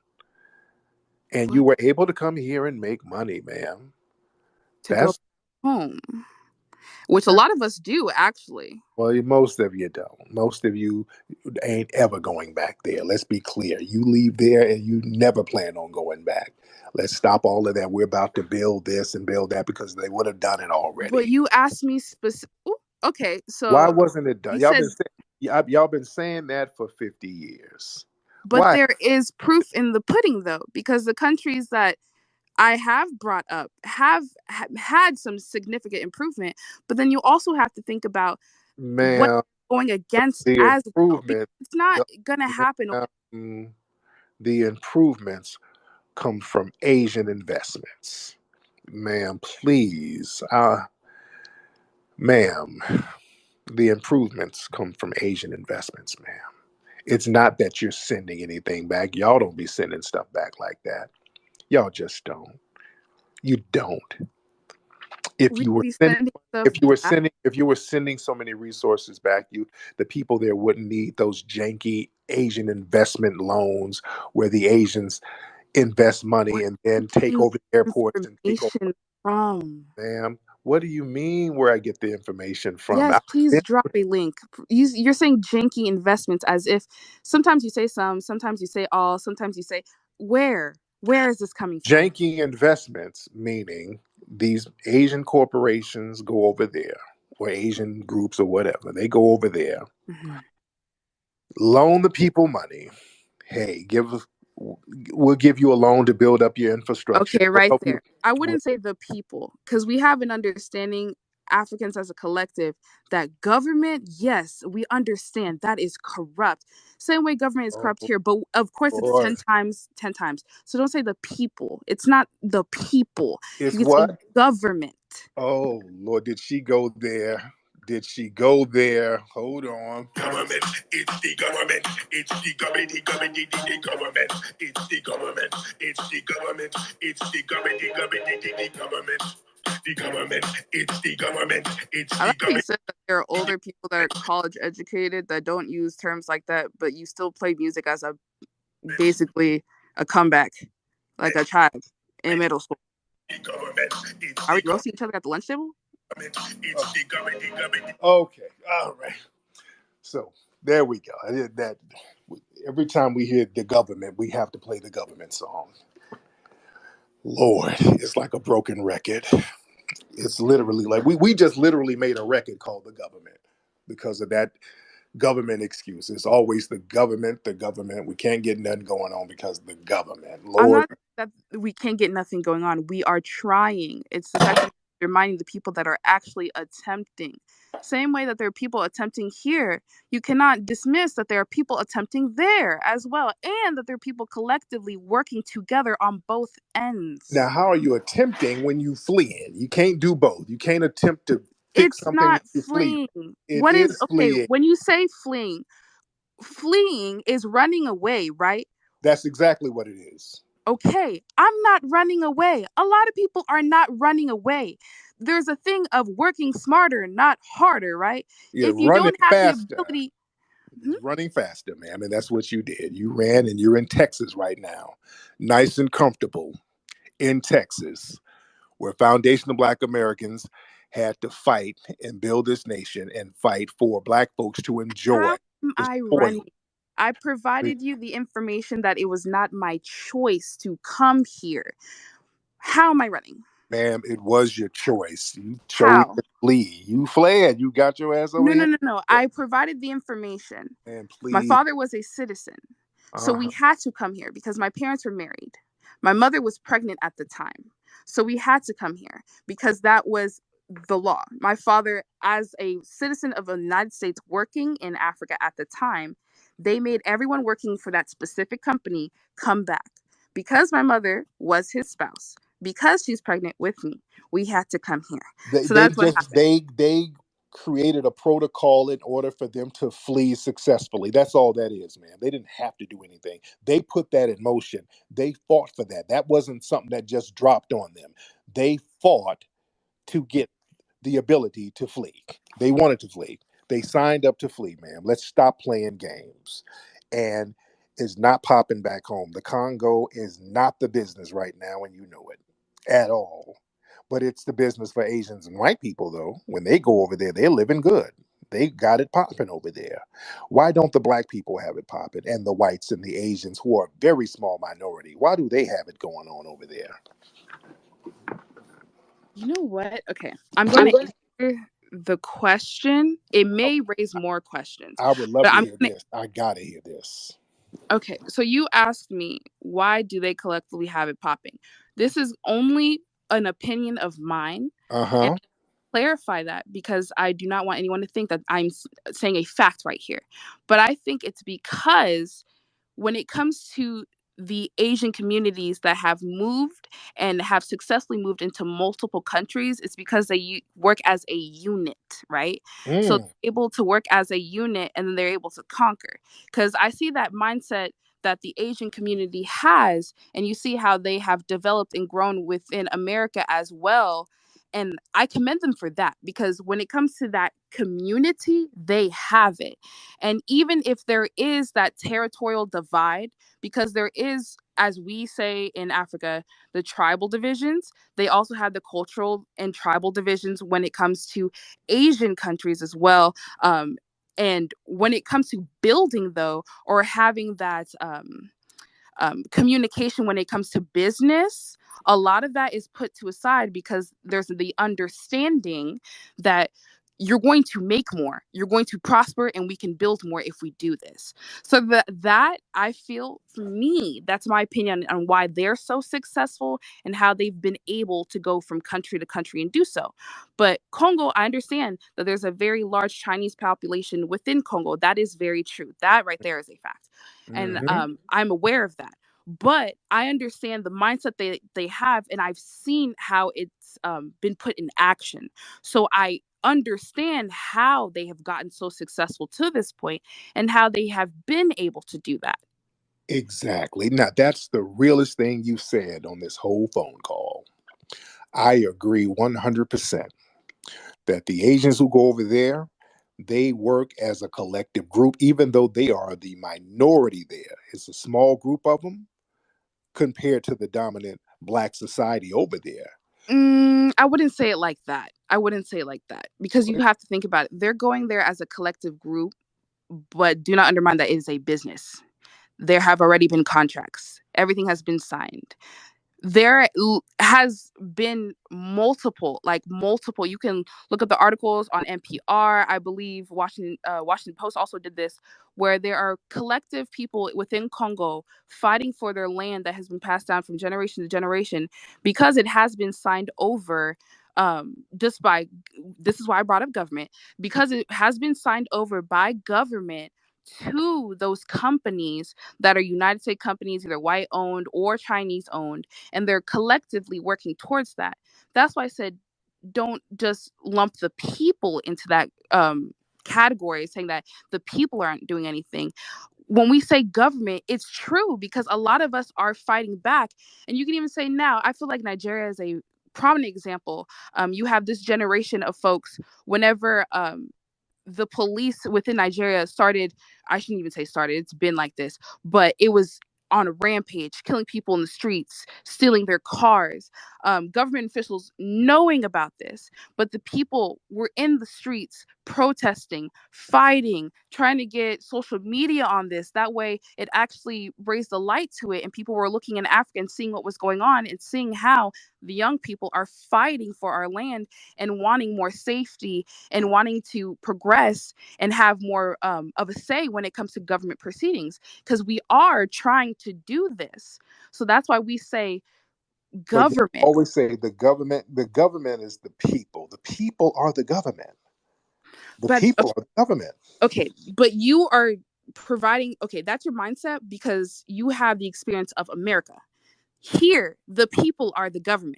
S2: and you
S1: what
S2: were able to come here and make money, ma'am.
S1: to go
S2: That's
S1: home. which a lot of us do actually.
S2: Well, most of you don't. Most of you ain't ever going back there. Let's be clear. You leave there and you never plan on going back. Let's stop all of that. We're about to build this and build that because they would have done it
S1: But
S2: already.
S1: you asked me specific. Okay,
S2: Why
S1: so
S2: wasn't it
S1: you
S2: done?
S1: said,
S2: Y'all been saying that for 50 years.
S1: but
S2: Why?
S1: there is proof in the pudding though, because the countries that I have brought up have had some significant improvement. But then you also have to think about what
S2: Ma'am,
S1: you're going against
S2: the
S1: as well, because
S2: improvement,
S1: it's not
S2: the,
S1: gonna happen.
S2: ma'am, the improvements come from Asian investments. Ma'am, please. Ma'am, the improvements come from Asian investments, ma'am. It's not that you're sending anything back. Y'all don't be sending stuff back like that. Y'all just don't. You don't. If
S1: We'd
S2: you were
S1: be
S2: sending
S1: sending stuff back.
S2: if you were sending so many resources back, the people there wouldn't need those janky Asian investment loans where the Asians invest
S1: Where
S2: money and
S1: are you
S2: then take
S1: getting
S2: over the airports and take over.
S1: information from?
S2: Ma'am, what do you mean where I get the information from?
S1: Yes, please drop a link. You're saying janky investments as if sometimes you say some, sometimes you say all, sometimes you say where. Where is this coming from?
S2: Janky investments, meaning these Asian corporations go over there, or Asian groups or whatever, they go over there,
S1: Mhm.
S2: loan the people money. Hey, we'll give you a loan to build up your infrastructure.
S1: Okay,
S2: We'll
S1: right
S2: help you.
S1: there. I wouldn't say the people because we have an understanding, Africans as a collective, that government, yes, we understand that is corrupt. Same way government is
S2: Oh
S1: corrupt here, but of course it's
S2: boy,
S1: 10 times, 10 times. So don't say the people. It's not the people.
S2: it's
S1: You can say
S2: what?
S1: government.
S2: Oh Lord, did she go there? Did she go there? Hold on. Government, it's the government, it's the government, the government, it's the government, it's the government, it's the government, the government, it's the government, it's
S1: I
S2: the
S1: like how you
S2: government.
S1: said that there are older people that are college educated that don't use terms like that, but you still play music as a basically a comeback, like a child in middle school.
S2: The government, it's
S1: Are we
S2: the
S1: roasting each other at the lunch table?
S2: government, it's the government, the government. Okay, all right. So there we go. That every time we hear the government, we have to play the government song. Lord, it's like a broken record. It's literally like we just literally made a record called The Government because of that government excuse. It's always the government, the government. We can't get nothing going on because of the government.
S1: I'm
S2: Lord,
S1: not that we can't get nothing going on. We are trying. It's the fact that you're reminding the people that are actually attempting. Same way that there are people attempting here, you cannot dismiss that there are people attempting there as well, and that there are people collectively working together on both ends.
S2: now how are you attempting when you fleeing? You can't do both. You can't attempt to fix
S1: It's
S2: something when
S1: not
S2: you flee.
S1: fleeing.
S2: It
S1: What is
S2: is
S1: okay
S2: fleeing.
S1: when you say fleeing? Fleeing is running away, right?
S2: That's exactly what it is.
S1: Okay, I'm not running away. A lot of people are not running away. There's a thing of working smarter, not harder, right?
S2: You're
S1: If you
S2: running
S1: don't have the
S2: faster.
S1: ability,
S2: It's running faster, ma'am. And that's what you did. You ran and you're in Texas right now. Nice and comfortable in Texas, where foundational Black Americans had to fight and build this nation and fight for Black folks to enjoy
S1: how am
S2: the
S1: I
S2: spoil.
S1: running? I provided you the information that it was not my choice to come here. How am I running?
S2: Ma'am, it was your choice. You chose
S1: How?
S2: to flee. You fled. You got your ass over
S1: No, no,
S2: here.
S1: no, no. I provided the information.
S2: And
S1: My
S2: please.
S1: father was a citizen. So we
S2: Uh-huh.
S1: had to come here because my parents were married. My mother was pregnant at the time. So we had to come here because that was the law. My father, as a citizen of the United States working in Africa at the time, they made everyone working for that specific company come back. Because my mother was his spouse, because she's pregnant with me, we had to come here. So
S2: They
S1: that's what
S2: just
S1: happened.
S2: they created a protocol in order for them to flee successfully. That's all that is, man. They didn't have to do anything. They put that in motion. They fought for that. That wasn't something that just dropped on them. They fought to get the ability to flee. They wanted to flee. They signed up to flee, man. Let's stop playing games. And it's not popping back home. The Congo is not the business right now, and you know it at all. But it's the business for Asians and white people, though. When they go over there, they're living good. They got it popping over there. Why don't the black people have it popping? And the whites and the Asians, who are a very small minority, why do they have it going on over there?
S1: You know what? Okay. I'm going to answer the question. It may raise more questions,
S2: I would love
S1: but
S2: to
S1: I'm
S2: hear
S1: going to.
S2: this. I gotta hear this.
S1: Okay. So you asked me, why do they collectively have it popping? This is only an opinion of mine.
S2: Uh
S1: And
S2: huh.
S1: clarify that because I do not want anyone to think that I'm saying a fact right here. But I think it's because when it comes to the Asian communities that have moved and have successfully moved into multiple countries, it's because they work as a unit, right? So
S2: Mm,
S1: they're able to work as a unit and then they're able to conquer. Because I see that mindset that the Asian community has, and you see how they have developed and grown within America as well. And I commend them for that because when it comes to that community, they have it. And even if there is that territorial divide, because there is, as we say in Africa, the tribal divisions, they also have the cultural and tribal divisions when it comes to Asian countries as well. And when it comes to building, though, or having that communication when it comes to business, a lot of that is put to aside because there's the understanding that you're going to make more, you're going to prosper, and we can build more if we do this. So that I feel, for me, that's my opinion on why they're so successful and how they've been able to go from country to country and do so. But Congo, I understand that there's a very large Chinese population within Congo. That is very true. That right there is a fact, and
S2: hmm
S1: I'm aware of that. But I understand the mindset they have, and I've seen how it's been put in action. So I understand how they have gotten so successful to this point and how they have been able to do that.
S2: Exactly. Now, that's the realest thing you said on this whole phone call. I agree 100% that the Asians who go over there, they work as a collective group, even though they are the minority there. It's a small group of them compared to the dominant black society over there.
S1: I wouldn't say it like that. I wouldn't say it like that because you have to think about it. They're going there as a collective group, but do not undermine that it is a business. There have already been contracts. Everything has been signed. Has been multiple, you can look at the articles on NPR. I believe Washington Post also did this, where there are collective people within Congo fighting for their land that has been passed down from generation to generation because it has been signed over, just by, this is why I brought up government, because it has been signed over by government to those companies that are United States companies, either white owned or Chinese owned, and they're collectively working towards that. That's why I said don't just lump the people into that category, saying that the people aren't doing anything. When we say government, it's true because a lot of us are fighting back. And you can even say now, I feel like Nigeria is a prominent example. You have this generation of folks, whenever the police within Nigeria started, I shouldn't even say started, it's been like this, but it was on a rampage, killing people in the streets, stealing their cars. Government officials knowing about this, but the people were in the streets protesting, fighting, trying to get social media on this. That way, it actually raised the light to it, and people were looking in Africa and seeing what was going on and seeing how the young people are fighting for our land and wanting more safety and wanting to progress and have more of a say when it comes to government proceedings because we are trying to do this. So that's why we say
S2: But they
S1: government.
S2: always say the government is the people. The people are the government. The
S1: But
S2: people are the government.
S1: okay, but you are providing, okay, that's your mindset because you have the experience of America. Here, the people are the government.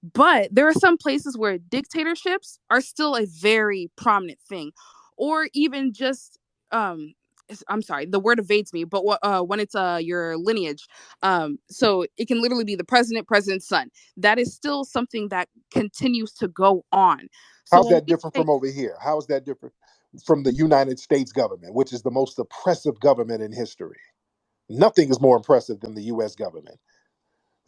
S1: But there are some places where dictatorships are still a very prominent thing, or even just um, I'm sorry, the word evades me, but when it's your lineage, so it can literally be the president's son. That is still something that continues to go on. So
S2: How's
S1: when
S2: that
S1: we
S2: different
S1: say,
S2: from over here? How is that different from the United States government, which is the most oppressive government in history? Nothing is more impressive than the U.S. government.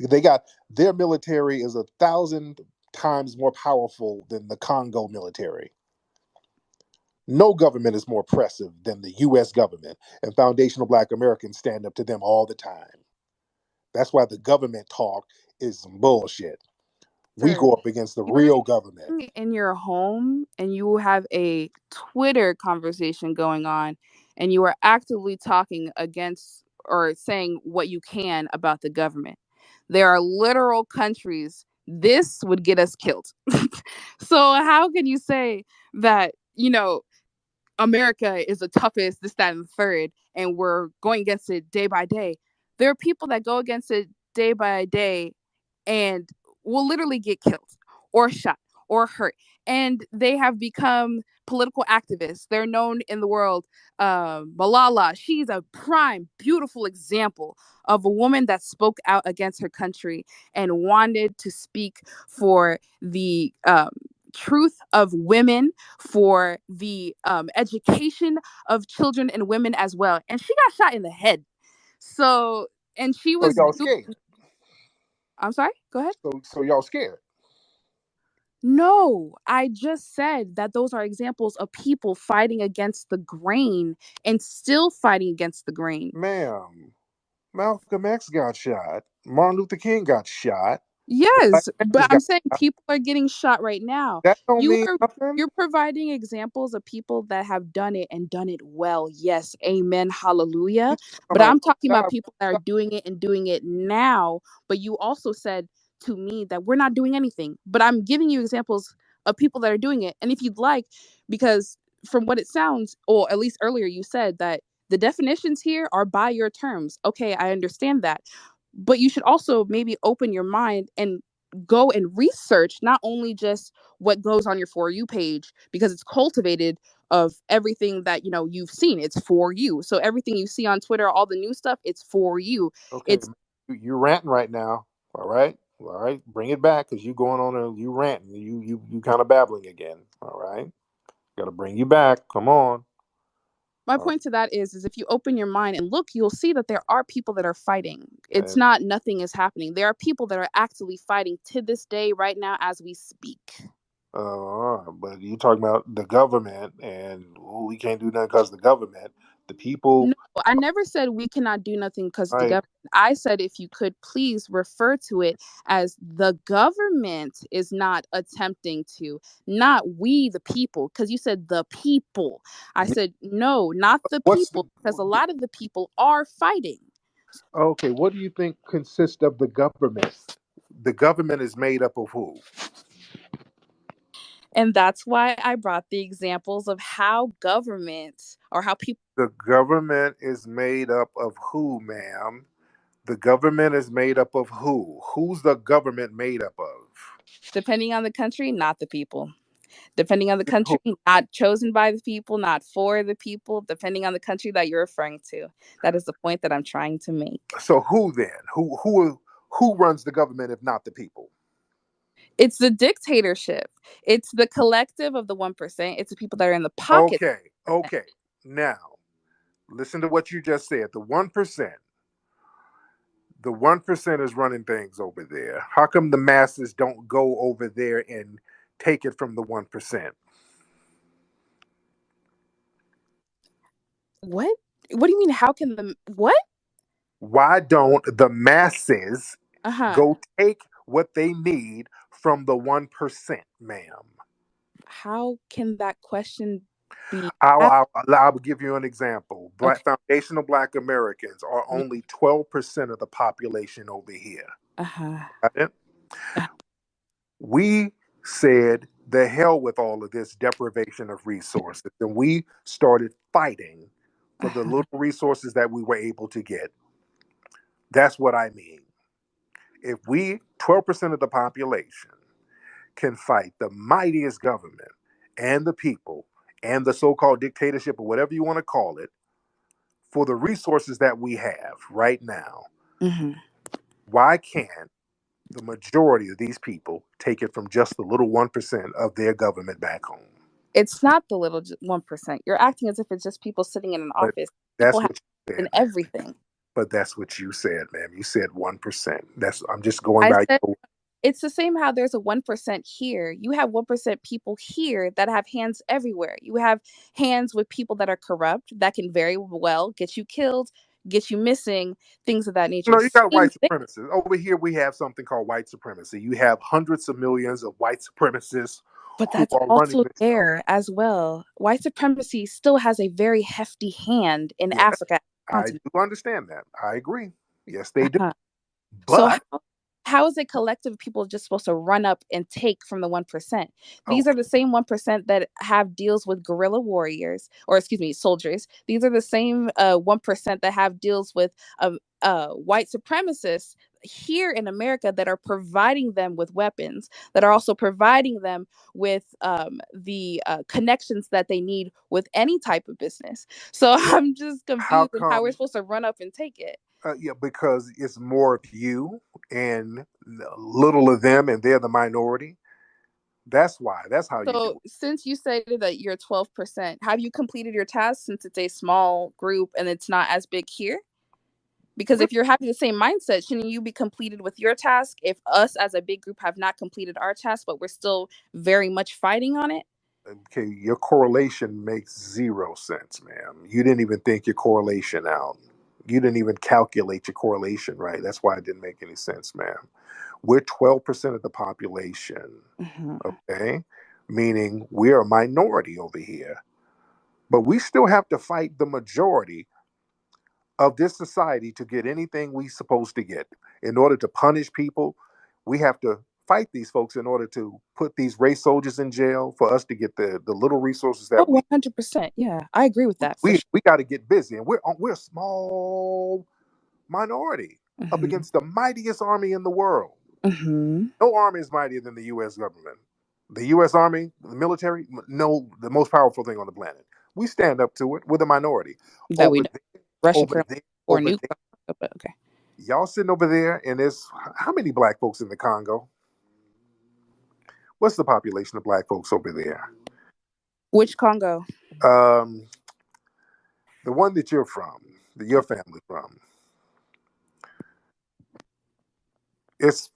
S2: They got their military is 1,000. times more powerful than the Congo military. No government is more oppressive than the US government, and foundational black Americans stand up to them all the time. That's why the government talk is some bullshit. We
S1: Sir,
S2: go up against the
S1: you're
S2: real government.
S1: sitting in your home and you have a Twitter conversation going on and you are actively talking against or saying what you can about the government. There are literal countries this would get us killed. So how can you say that, America is the toughest, this, that, and the third, and we're going against it day by day? There are people that go against it day by day and will literally get killed or shot or hurt. And they have become political activists. They're known in the world. Malala, she's a prime, beautiful example of a woman that spoke out against her country and wanted to speak for the truth of women, for the education of children and women as well. And she got shot in the head. So, and she
S2: So
S1: was
S2: y'all
S1: doing,
S2: scared.
S1: I'm sorry, go ahead.
S2: So y'all scared.
S1: No, I just said that those are examples of people fighting against the grain and still fighting against the grain.
S2: Ma'am, Malcolm X got shot. Martin Luther King got shot. Black
S1: Yes, but
S2: Panthers
S1: I'm
S2: got
S1: saying
S2: shot.
S1: people are getting shot right now.
S2: That don't
S1: You
S2: mean
S1: are
S2: nothing.
S1: you're providing examples of people that have done it and done it well. Yes, amen, hallelujah.
S2: You
S1: But
S2: talking about
S1: I'm talking about
S2: God,
S1: people that are doing it and doing it now. But you also said to me that we're not doing anything. But I'm giving you examples of people that are doing it. And if you'd like, because from what it sounds, or at least earlier you said that the definitions here are by your terms. Okay, I understand that. But you should also maybe open your mind and go and research not only just what goes on your For You page, because it's cultivated of everything that you've seen. It's for you. So everything you see on Twitter, all the new stuff, it's for you.
S2: okay,
S1: It's
S2: you're ranting right now. All right, bring it back because you going on and you ranting. You kind of babbling again. All right, got to bring you back. Come on.
S1: My
S2: All
S1: point to that is if you open your mind and look, you'll see that there are people that are fighting. It's
S2: right.
S1: not nothing is happening. There are people that are actively fighting to this day right now as we speak.
S2: But you talking about the government and we can't do nothing because the government, the
S1: No,
S2: people,
S1: I never said we cannot do nothing because of the
S2: right?
S1: government. I said if you could please refer to it as the government is not attempting to, not we the people, because you said the people. I said no, not the
S2: What's
S1: people, because a lot of the people are fighting.
S2: okay? What do you think consists of the government? The government is made up of who?
S1: And that's why I brought the examples of how governments or how people,
S2: The government is made up of who, ma'am? The government is made up of who? Who's the government made up of?
S1: depending on the country, not the people. Depending on the
S2: Then
S1: country,
S2: who?
S1: not chosen by the people, not for the people, depending on the country that you're referring to. That is the point that I'm trying to make.
S2: So who then? Who runs the government if not the people?
S1: It's the dictatorship. It's the collective of the 1%. It's the people that are in the pocket.
S2: Okay, okay. Now listen to what you just said. The 1% is running things over there. How come the masses don't go over there and take it from the 1%?
S1: What? What do you mean? How can the what?
S2: Why don't the masses
S1: Uh huh.
S2: go take what they need from the 1%, ma'am?
S1: How can that question be
S2: I'll,
S1: asked?
S2: I'll, I'll give you an example.
S1: Okay.
S2: Foundational Black Americans are only 12% of the population over here.
S1: Uh huh.
S2: Got it? We said the hell with all of this deprivation of resources, and we started fighting
S1: Uh
S2: for the
S1: huh.
S2: little resources that we were able to get. That's what I mean. If we, 12% of the population, can fight the mightiest government and the people and the so called dictatorship or whatever you want to call it for the resources that we have right now,
S1: Hmm.
S2: why can't the majority of these people take it from just the little 1% of their government back home?
S1: It's not the little 1%. You're acting as if it's just people sitting in an
S2: But
S1: office. People
S2: that's
S1: have
S2: what you
S1: in
S2: said, man.
S1: everything.
S2: But that's what you said, ma'am. You said 1%. That's I'm just going
S1: I
S2: by
S1: said
S2: your.
S1: It's the same how there's a 1% here. You have 1% people here that have hands everywhere. You have hands with people that are corrupt that can very well get you killed, get you missing, things of that nature.
S2: No, you got
S1: Same
S2: white
S1: thing,
S2: supremacists. Over here, we have something called white supremacy. You have hundreds of millions of white supremacists
S1: but
S2: who
S1: that's
S2: are running
S1: also
S2: this show.
S1: there as well. White supremacy still has a very hefty hand in
S2: Yes,
S1: Africa
S2: I
S1: continent.
S2: do understand that. I agree. Yes, they do.
S1: Uh-huh. So
S2: But
S1: how is a collective of people just supposed to run up and take from the 1%? These are
S2: okay,
S1: the same 1% that have deals with guerrilla warriors, or excuse me, soldiers. These are the same 1% that have deals with white supremacists here in America that are providing them with weapons, that are also providing them with the connections that they need with any type of business. So I'm just
S2: how
S1: confused on how we're
S2: come?
S1: supposed to run up and take it.
S2: Yeah, because it's more of you and little of them, and they're the minority. That's why. That's how you do
S1: So, since you said that you're 12%, have you completed your task since it's a small group and it's not as big here? Because
S2: it.
S1: if you're having the same mindset, shouldn't you be completed with your task if us as a big group have not completed our task, but we're still very much fighting on it?
S2: Okay, your correlation makes zero sense, ma'am. You didn't even think your correlation out. You didn't even calculate your correlation right. That's why it didn't make any sense, ma'am. We're 12% of the population,
S1: Mhm.
S2: okay? Meaning we're a minority over here. But we still have to fight the majority of this society to get anything we supposed to get. In order to punish people, we have to fight these folks in order to put these race soldiers in jail for us to get the little resources
S1: Oh,
S2: that
S1: 100%. Yeah, I agree with that for
S2: we
S1: sure.
S2: we got to get busy, and we're a small minority up
S1: Hmm.
S2: against the mightiest army in the world.
S1: Hmm.
S2: No army is mightier than the U.S. government. The U.S. Army, the military, no, the most powerful thing on the planet. We stand up to it with a minority.
S1: That we
S2: Over
S1: know
S2: there,
S1: Russia
S2: over
S1: currently
S2: there,
S1: or
S2: over
S1: nuke,
S2: there.
S1: but okay.
S2: Y'all sitting over there, and there's how many black folks in the Congo? What's the population of black folks over there?
S1: Which Congo?
S2: Um, the one that you're from, that your family from. It's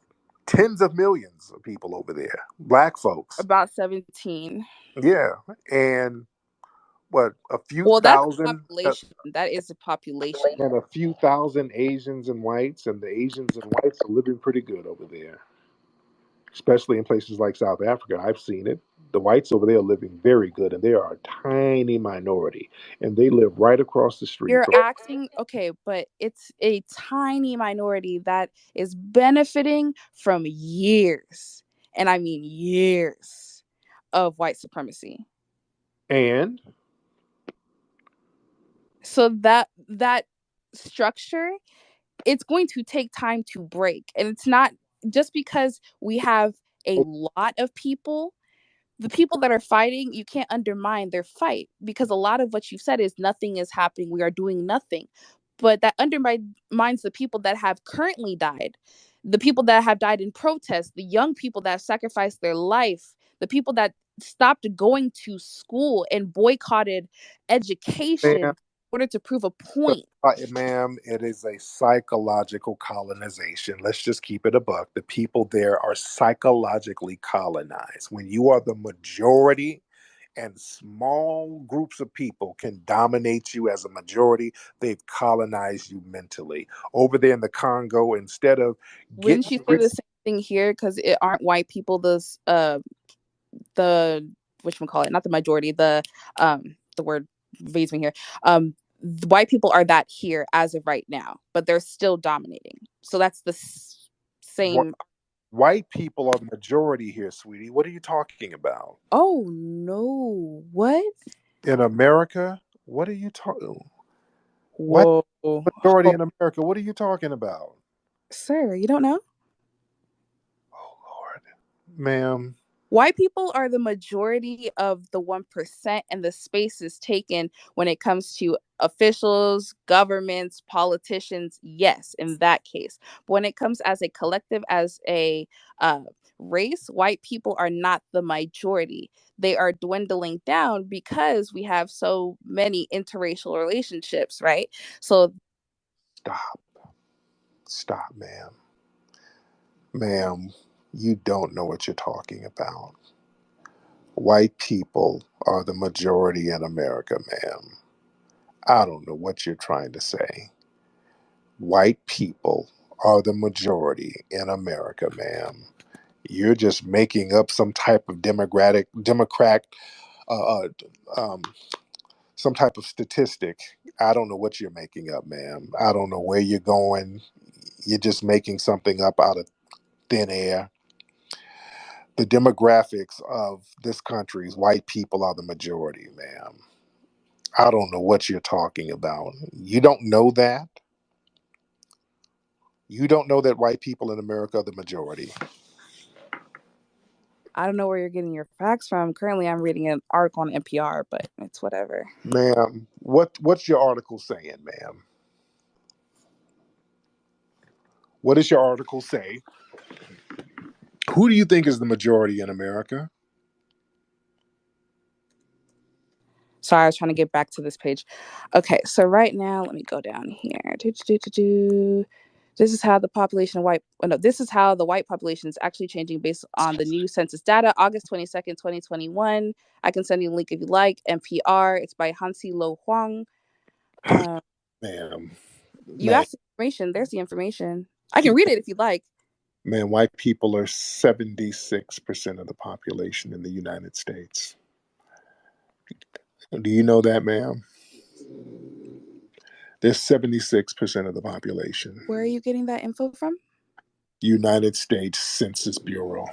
S2: tens of millions of people over there, black folks.
S1: About 17.
S2: Yeah, and what a few
S1: Well, that's
S2: thousand,
S1: population. That is a population.
S2: and a few thousand Asians and whites, and the Asians and whites are living pretty good over there, especially in places like South Africa. I've seen it. The whites over there are living very good, and they are a tiny minority, and they live right across the street
S1: You're
S2: from.
S1: acting okay, but it's a tiny minority that is benefiting from years, and I mean years, of white supremacy.
S2: And
S1: So that structure, it's going to take time to break. And it's not just because we have a lot of people, the people that are fighting, you can't undermine their fight because a lot of what you said is nothing is happening. We are doing nothing. But that undermines the people that have currently died, the people that have died in protest, the young people that have sacrificed their life, the people that stopped going to school and boycotted education
S2: ma'am,
S1: in order to prove a point.
S2: ma'am, it is a psychological colonization. Let's just keep it a buck. The people there are psychologically colonized. When you are the majority and small groups of people can dominate you as a majority, they've colonized you mentally. Over there in the Congo, instead of
S1: Wouldn't
S2: getting
S1: you say
S2: rid,
S1: the same thing here? Because it aren't white people the which one call it, not the majority, the word evades me here. The white people are that here as of right now, but they're still dominating. So that's the
S2: what
S1: same.
S2: white people are the majority here, sweetie. What are you talking about?
S1: Oh no, what?
S2: In America, what are you talking? White
S1: Whoa.
S2: majority
S1: Oh,
S2: in America, what are you talking about?
S1: sir, you don't know?
S2: Oh Lord, ma'am.
S1: White people are the majority of the 1%, and the space is taken when it comes to officials, governments, politicians. Yes, in that case. But when it comes as a collective, as a uh, race, white people are not the majority. They are dwindling down because we have so many interracial relationships, right? So,
S2: Stop, stop, ma'am. Ma'am. You don't know what you're talking about. White people are the majority in America, ma'am. I don't know what you're trying to say. White people are the majority in America, ma'am. You're just making up some type of Democrat, uh, uh, um, some type of statistic. I don't know what you're making up, ma'am. I don't know where you're going. You're just making something up out of thin air. The demographics of this country's white people are the majority, ma'am. I don't know what you're talking about. You don't know that? You don't know that white people in America are the majority.
S1: I don't know where you're getting your facts from. Currently, I'm reading an article on NPR, but it's whatever.
S2: Ma'am, what's your article saying, ma'am? What does your article say? Who do you think is the majority in America?
S1: Sorry, I was trying to get back to this page. Okay, so right now, let me go down here. This is how the population of white. Oh, no, this is how the white population is actually changing based on the new census data, August 22nd, 2021. I can send you a link if you like. NPR. It's by Hansi Lo Huang. Uh,
S2: Ma'am,
S1: you
S2: man,
S1: asked the information. There's the information. I can read it if you'd like.
S2: man, white people are 76% of the population in the United States. Do you know that, ma'am? They're 76% of the population.
S1: Where are you getting that info from?
S2: United States Census Bureau.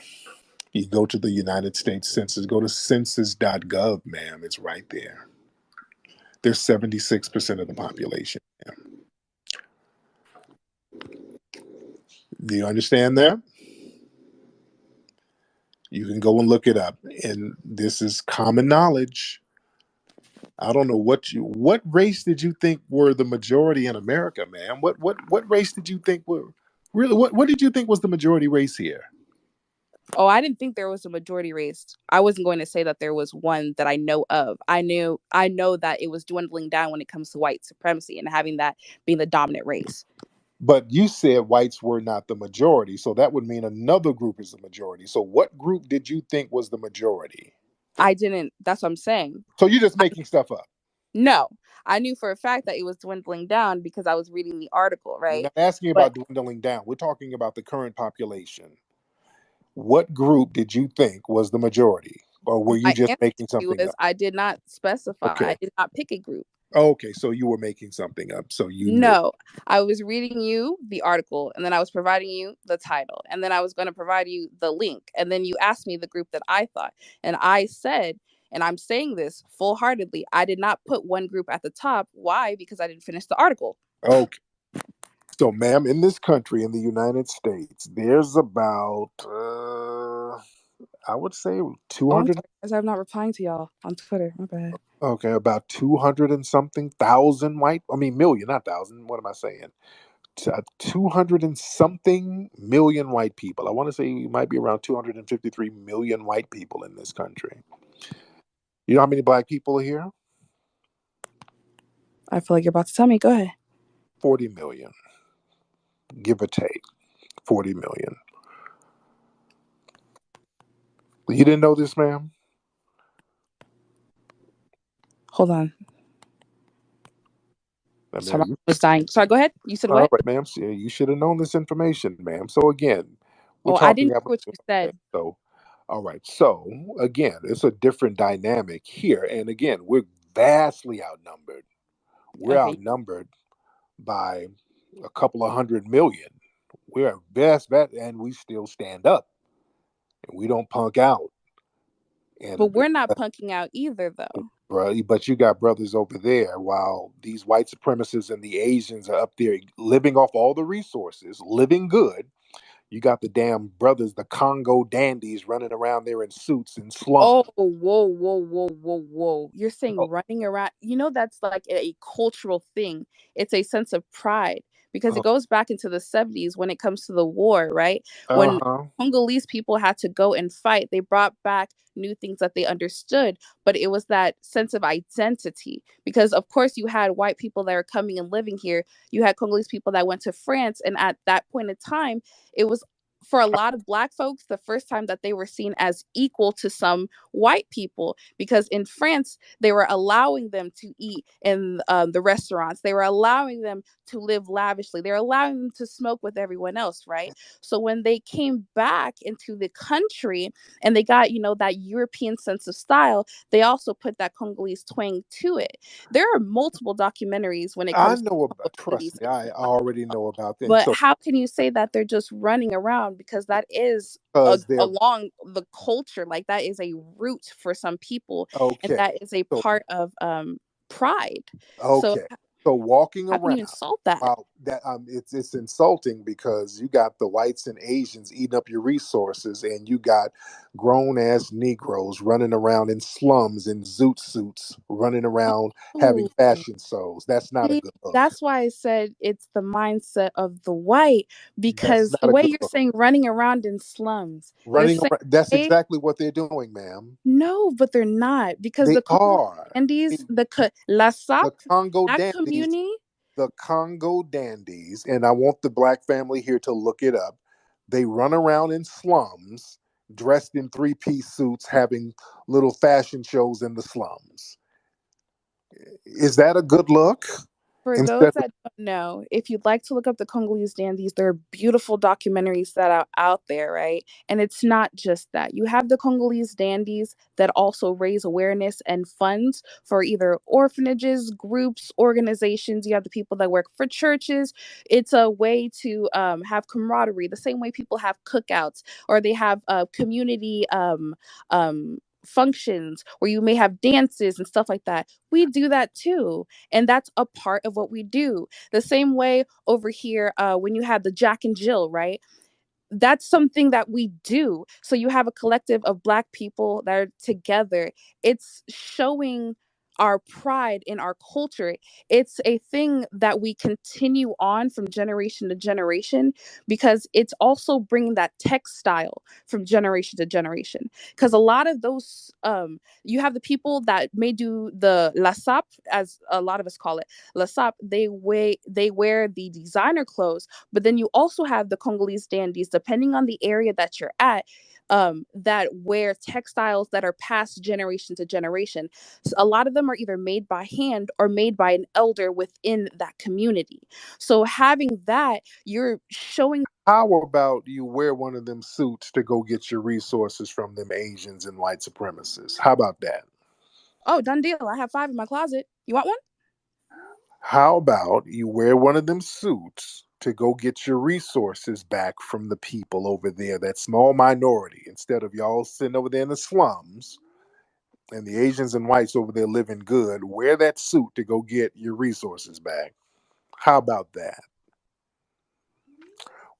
S2: You go to the United States Census, go to census.gov, ma'am. It's right there. They're 76% of the population. Do you understand that? You can go and look it up. And this is common knowledge. I don't know what race did you think were the majority in America, man? What race did you think were really what did you think was the majority race here?
S1: Oh, I didn't think there was a majority race. I wasn't going to say that there was one that I know of. I know that it was dwindling down when it comes to white supremacy and having that being the dominant race.
S2: But you said whites were not the majority, so that would mean another group is the majority. So what group did you think was the majority?
S1: I didn't That's what I'm saying.
S2: So you're just
S1: I,
S2: making stuff up.
S1: no. I knew for a fact that it was dwindling down because I was reading the article,
S2: We're
S1: right?
S2: not asking
S1: But
S2: about dwindling down. We're talking about the current population. What group did you think was the majority? Or were you
S1: my
S2: just
S1: answer to
S2: making
S1: you
S2: something
S1: was
S2: up?
S1: I did not specify.
S2: Okay.
S1: I did not pick a group.
S2: Okay, so you were making something up. So you knew.
S1: No, I was reading you the article and then I was providing you the title and then I was going to provide you the link. And then you asked me the group that I thought. And I said, and I'm saying this full heartedly, I did not put one group at the top. Why? Because I didn't finish the article.
S2: Okay. So, ma'am, in this country, in the United States, there's about, I would say
S1: Oh, I'm
S2: 200,
S1: sorry, guys, I'm not replying to y'all on Twitter. My bad.
S2: okay, about 200 and something thousand million, not thousand. What am I saying? 200 and something million white people. I want to say it might be around 253 million white people in this country. You know how many black people are here?
S1: I feel like you're about to tell me. Go ahead.
S2: 40 million, give or take 40 million. You didn't know this, ma'am?
S1: Hold on. Sorry,
S2: Ma'am,
S1: my phone was dying. Sorry, go ahead. You said
S2: all
S1: what?
S2: right, ma'am. So you should have known this information, ma'am. So again, we're
S1: Oh, I
S2: talking
S1: didn't
S2: about
S1: hear what you said.
S2: so all right. So again, it's a different dynamic here. And again, we're vastly outnumbered. We're
S1: Okay.
S2: outnumbered by a couple of 100 million. We're vast, and we still stand up and we don't punk out.
S1: But
S2: And
S1: we're not punking out either, though.
S2: bro, but you got brothers over there while these white supremacists and the Asians are up there living off all the resources, living good. You got the damn brothers, the Congo dandies running around there in suits and
S1: Oh,
S2: slums.
S1: whoa. You're saying
S2: Oh,
S1: running around. That's like a cultural thing. It's a sense of pride because it
S2: uh
S1: goes back into the 70s when it comes to the war, right? When
S2: huh.
S1: Congolese people had to go and fight, they brought back new things that they understood, but it was that sense of identity because, of course, you had white people that are coming and living here. You had Congolese people that went to France, and at that point in time, it was for a lot of black folks, the first time that they were seen as equal to some white people, because in France they were allowing them to eat in the restaurants, they were allowing them to live lavishly, they were allowing them to smoke with everyone else, right? So when they came back into the country and they got, that European sense of style, they also put that Congolese twang to it. There are multiple documentaries when it
S2: I
S1: comes to
S2: know
S1: Congo
S2: about, trust
S1: dandies,
S2: me, I already know about them.
S1: but
S2: So,
S1: how can you say that they're just running around? Because that is
S2: because they're
S1: along the culture. Like that is a root for some people, and
S2: okay.
S1: that is a
S2: So,
S1: part of pride. So
S2: okay. So walking
S1: how can
S2: around,
S1: you insult that?
S2: wow, that it's insulting because you got the whites and Asians eating up your resources, and you got grown ass Negroes running around in slums in zoot suits, running around having
S1: Oh,
S2: fashion shows. That's not a
S1: see,
S2: good look.
S1: that's why I said it's the mindset of the white,
S2: That's
S1: because
S2: not
S1: the
S2: a
S1: way
S2: good
S1: you're
S2: look.
S1: saying running around in slums, the
S2: Running
S1: same
S2: around, that's
S1: way.
S2: exactly what they're doing, ma'am.
S1: No, but they're not, because
S2: They
S1: the Congo
S2: are.
S1: Andes, La Sap,
S2: The Congo
S1: that
S2: dandies,
S1: community.
S2: the Congo dandies, and I want the black family here to look it up. They run around in slums dressed in three-piece suits having little fashion shows in the slums. Is that a good look?
S1: For those
S2: Instead of
S1: that don't know, if you'd like to look up the Congolese dandies, there are beautiful documentaries that are out there, right? And it's not just that. You have the Congolese dandies that also raise awareness and funds for either orphanages, groups, organizations. You have the people that work for churches. It's a way to have camaraderie, the same way people have cookouts or they have community functions where you may have dances and stuff like that. We do that too, and that's a part of what we do. The same way over here, when you have the Jack and Jill, right? That's something that we do. So you have a collective of black people that are together. It's showing our pride in our culture. It's a thing that we continue on from generation to generation, because it's also bringing that textile from generation to generation. Because a lot of those you have the people that may do the lasap, as a lot of us call it, lasap. They wear the designer clothes, but then you also have the Congolese dandies, depending on the area that you're at, that wear textiles that are passed generation to generation. So a lot of them are either made by hand or made by an elder within that community. So having that, you're showing.
S2: how about you wear one of them suits to go get your resources from them Asians and white supremacists? How about that?
S1: Oh, done deal. I have 5 in my closet. You want one?
S2: How about you wear one of them suits to go get your resources back from the people over there, that small minority, instead of y'all sitting over there in the slums and the Asians and whites over there living good? Wear that suit to go get your resources back. How about that?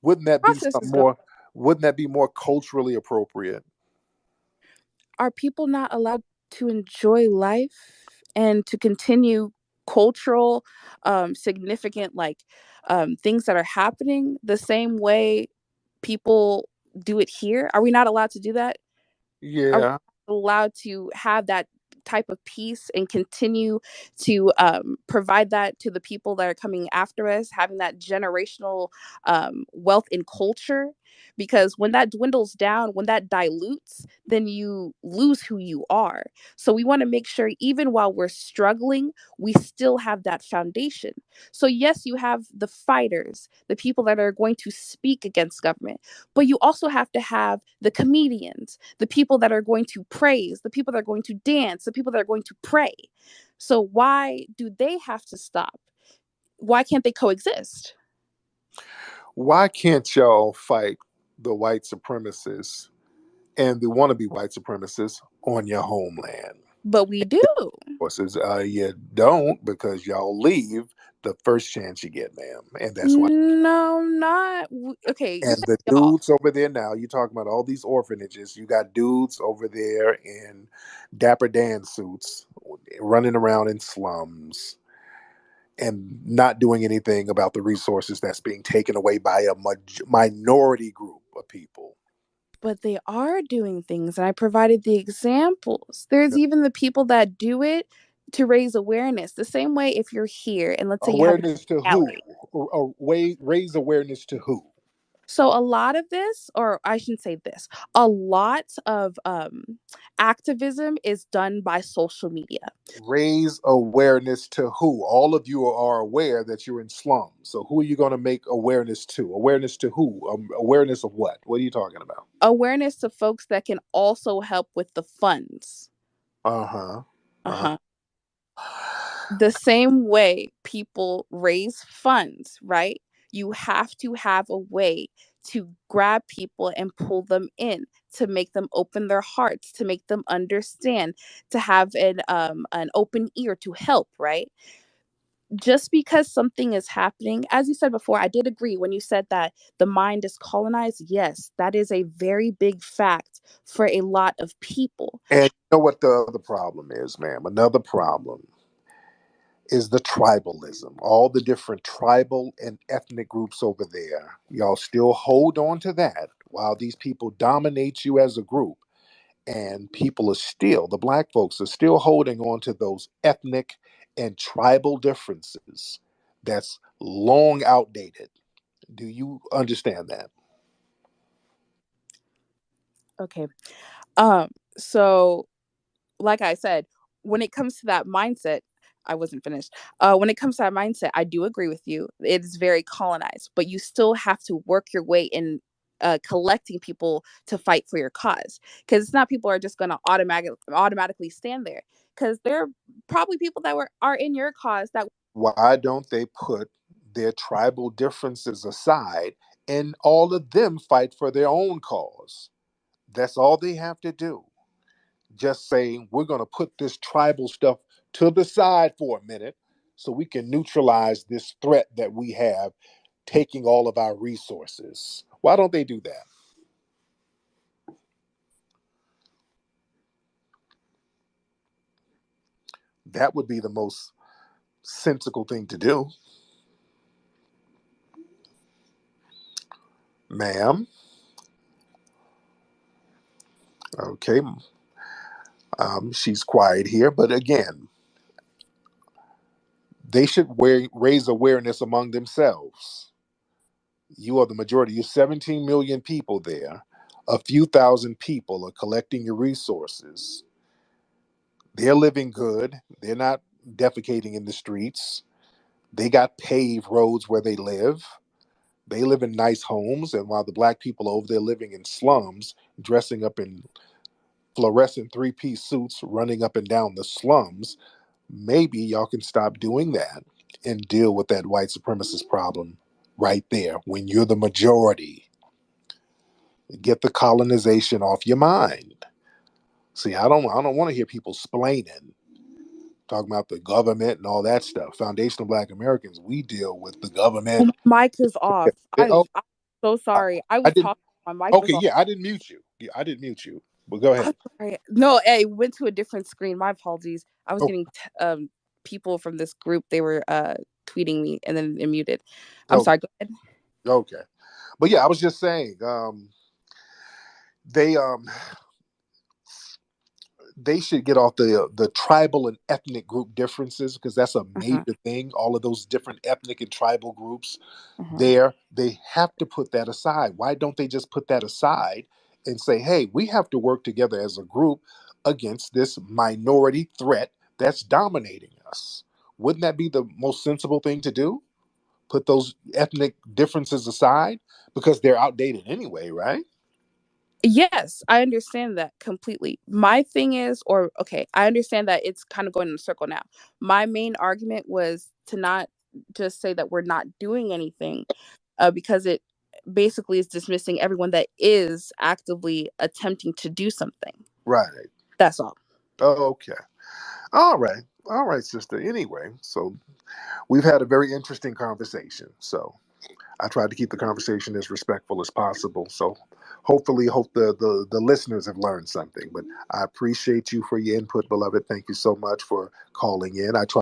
S2: Wouldn't that be
S1: Process
S2: some
S1: is going.
S2: more? Wouldn't that be more culturally appropriate?
S1: Are people not allowed to enjoy life and to continue cultural significant, like things that are happening the same way people do it here? Are we not allowed to do that? Are we
S2: Yeah.
S1: allowed to have that type of peace and continue to provide that to the people that are coming after us, having that generational wealth in culture? Because when that dwindles down, when that dilutes, then you lose who you are. So we want to make sure, even while we're struggling, we still have that foundation. So yes, you have the fighters, the people that are going to speak against government, but you also have to have the comedians, the people that are going to praise, the people that are going to dance, the people that are going to pray. So why do they have to stop? Why can't they coexist?
S2: Why can't y'all fight the white supremacists and the wannabe white supremacists on your homeland?
S1: But we do.
S2: Forces, you don't, because y'all leave the first chance you get, ma'am, and that's why.
S1: No, not okay. You
S2: And
S1: said
S2: the
S1: y'all,
S2: dudes over there now, you talking about all these orphanages. You got dudes over there in Dapper Dan suits running around in slums and not doing anything about the resources that's being taken away by a minority group of people.
S1: but they are doing things, and I provided the examples. There's even the people that do it to raise awareness. The same way, if you're here and let's say you have a
S2: Awareness to who?
S1: gallery.
S2: Raise awareness to who?
S1: So a lot of this, or I shouldn't say this, a lot of activism is done by social media.
S2: Raise awareness to who? All of you are aware that you're in slums. So who are you going to make awareness to? Awareness to who? Awareness of what? What are you talking about?
S1: Awareness to folks that can also help with the funds.
S2: Uh huh. Uh
S1: Uh-huh. The same way people raise funds, right? You have to have a way to grab people and pull them in, to make them open their hearts, to make them understand, to have an open ear to help, right? Just because something is happening, as you said before, I did agree when you said that the mind is colonized. Yes, that is a very big fact for a lot of people.
S2: And you know what the other problem is, ma'am? Another problem is the tribalism. All the different tribal and ethnic groups over there. Y'all still hold on to that while these people dominate you as a group. And people are still, the black folks are still holding on to those ethnic and tribal differences that's long outdated. Do you understand that?
S1: Okay. Um, so like I said, when it comes to that mindset, I wasn't finished. When it comes to that mindset, I do agree with you. It is very colonized, but you still have to work your way in collecting people to fight for your cause. Because it's not people are just going to automatically stand there. Because there are probably people that are in your cause that
S2: Why don't they put their tribal differences aside and all of them fight for their own cause? That's all they have to do. Just saying, we're going to put this tribal stuff to the side for a minute so we can neutralize this threat that we have taking all of our resources. Why don't they do that? That would be the most sensible thing to do. Ma'am. Okay. She's quiet here, but again, they should raise awareness among themselves. You are the majority. You're 17 million people there. A few thousand people are collecting your resources. They're living good. They're not defecating in the streets. They got paved roads where they live. They live in nice homes. And while the black people over there living in slums, dressing up in fluorescent three-piece suits, running up and down the slums, maybe y'all can stop doing that and deal with that white supremacist problem right there when you're the majority. Get the colonization off your mind. See, I don't want to hear people splaining, talking about the government and all that stuff. Foundational Black Americans, we deal with the
S1: oh,
S2: government.
S1: my mic is off.
S2: Oh,
S1: I'm so
S2: I,
S1: sorry. I
S2: I
S1: was
S2: didn't.
S1: talking. My mic was
S2: Okay,
S1: off.
S2: yeah, I didn't mute you. Yeah, I didn't mute you. But go
S1: I'm
S2: ahead.
S1: sorry. No, I went to a different screen. My apologies. I was
S2: Oh,
S1: getting people from this group. They were tweeting me and then it muted. I'm
S2: okay,
S1: sorry. Go ahead.
S2: okay. But yeah, I was just saying, they they should get off the tribal and ethnic group differences because that's a
S1: Uh-huh,
S2: major thing. All of those different ethnic and tribal groups
S1: uh-huh.
S2: there, they have to put that aside. Why don't they just put that aside and say, hey, we have to work together as a group against this minority threat that's dominating us? Wouldn't that be the most sensible thing to do? Put those ethnic differences aside because they're outdated anyway, right?
S1: Yes, I understand that completely. My thing is, or okay, I understand that it's kind of going in a circle now. My main argument was to not just say that we're not doing anything, because it basically is dismissing everyone that is actively attempting to do something.
S2: Right.
S1: That's all.
S2: Okay. All right. All right, sister. Anyway, so we've had a very interesting conversation. So I tried to keep the conversation as respectful as possible. So hopefully, hope the listeners have learned something. But I appreciate you for your input, beloved. Thank you so much for calling in. I try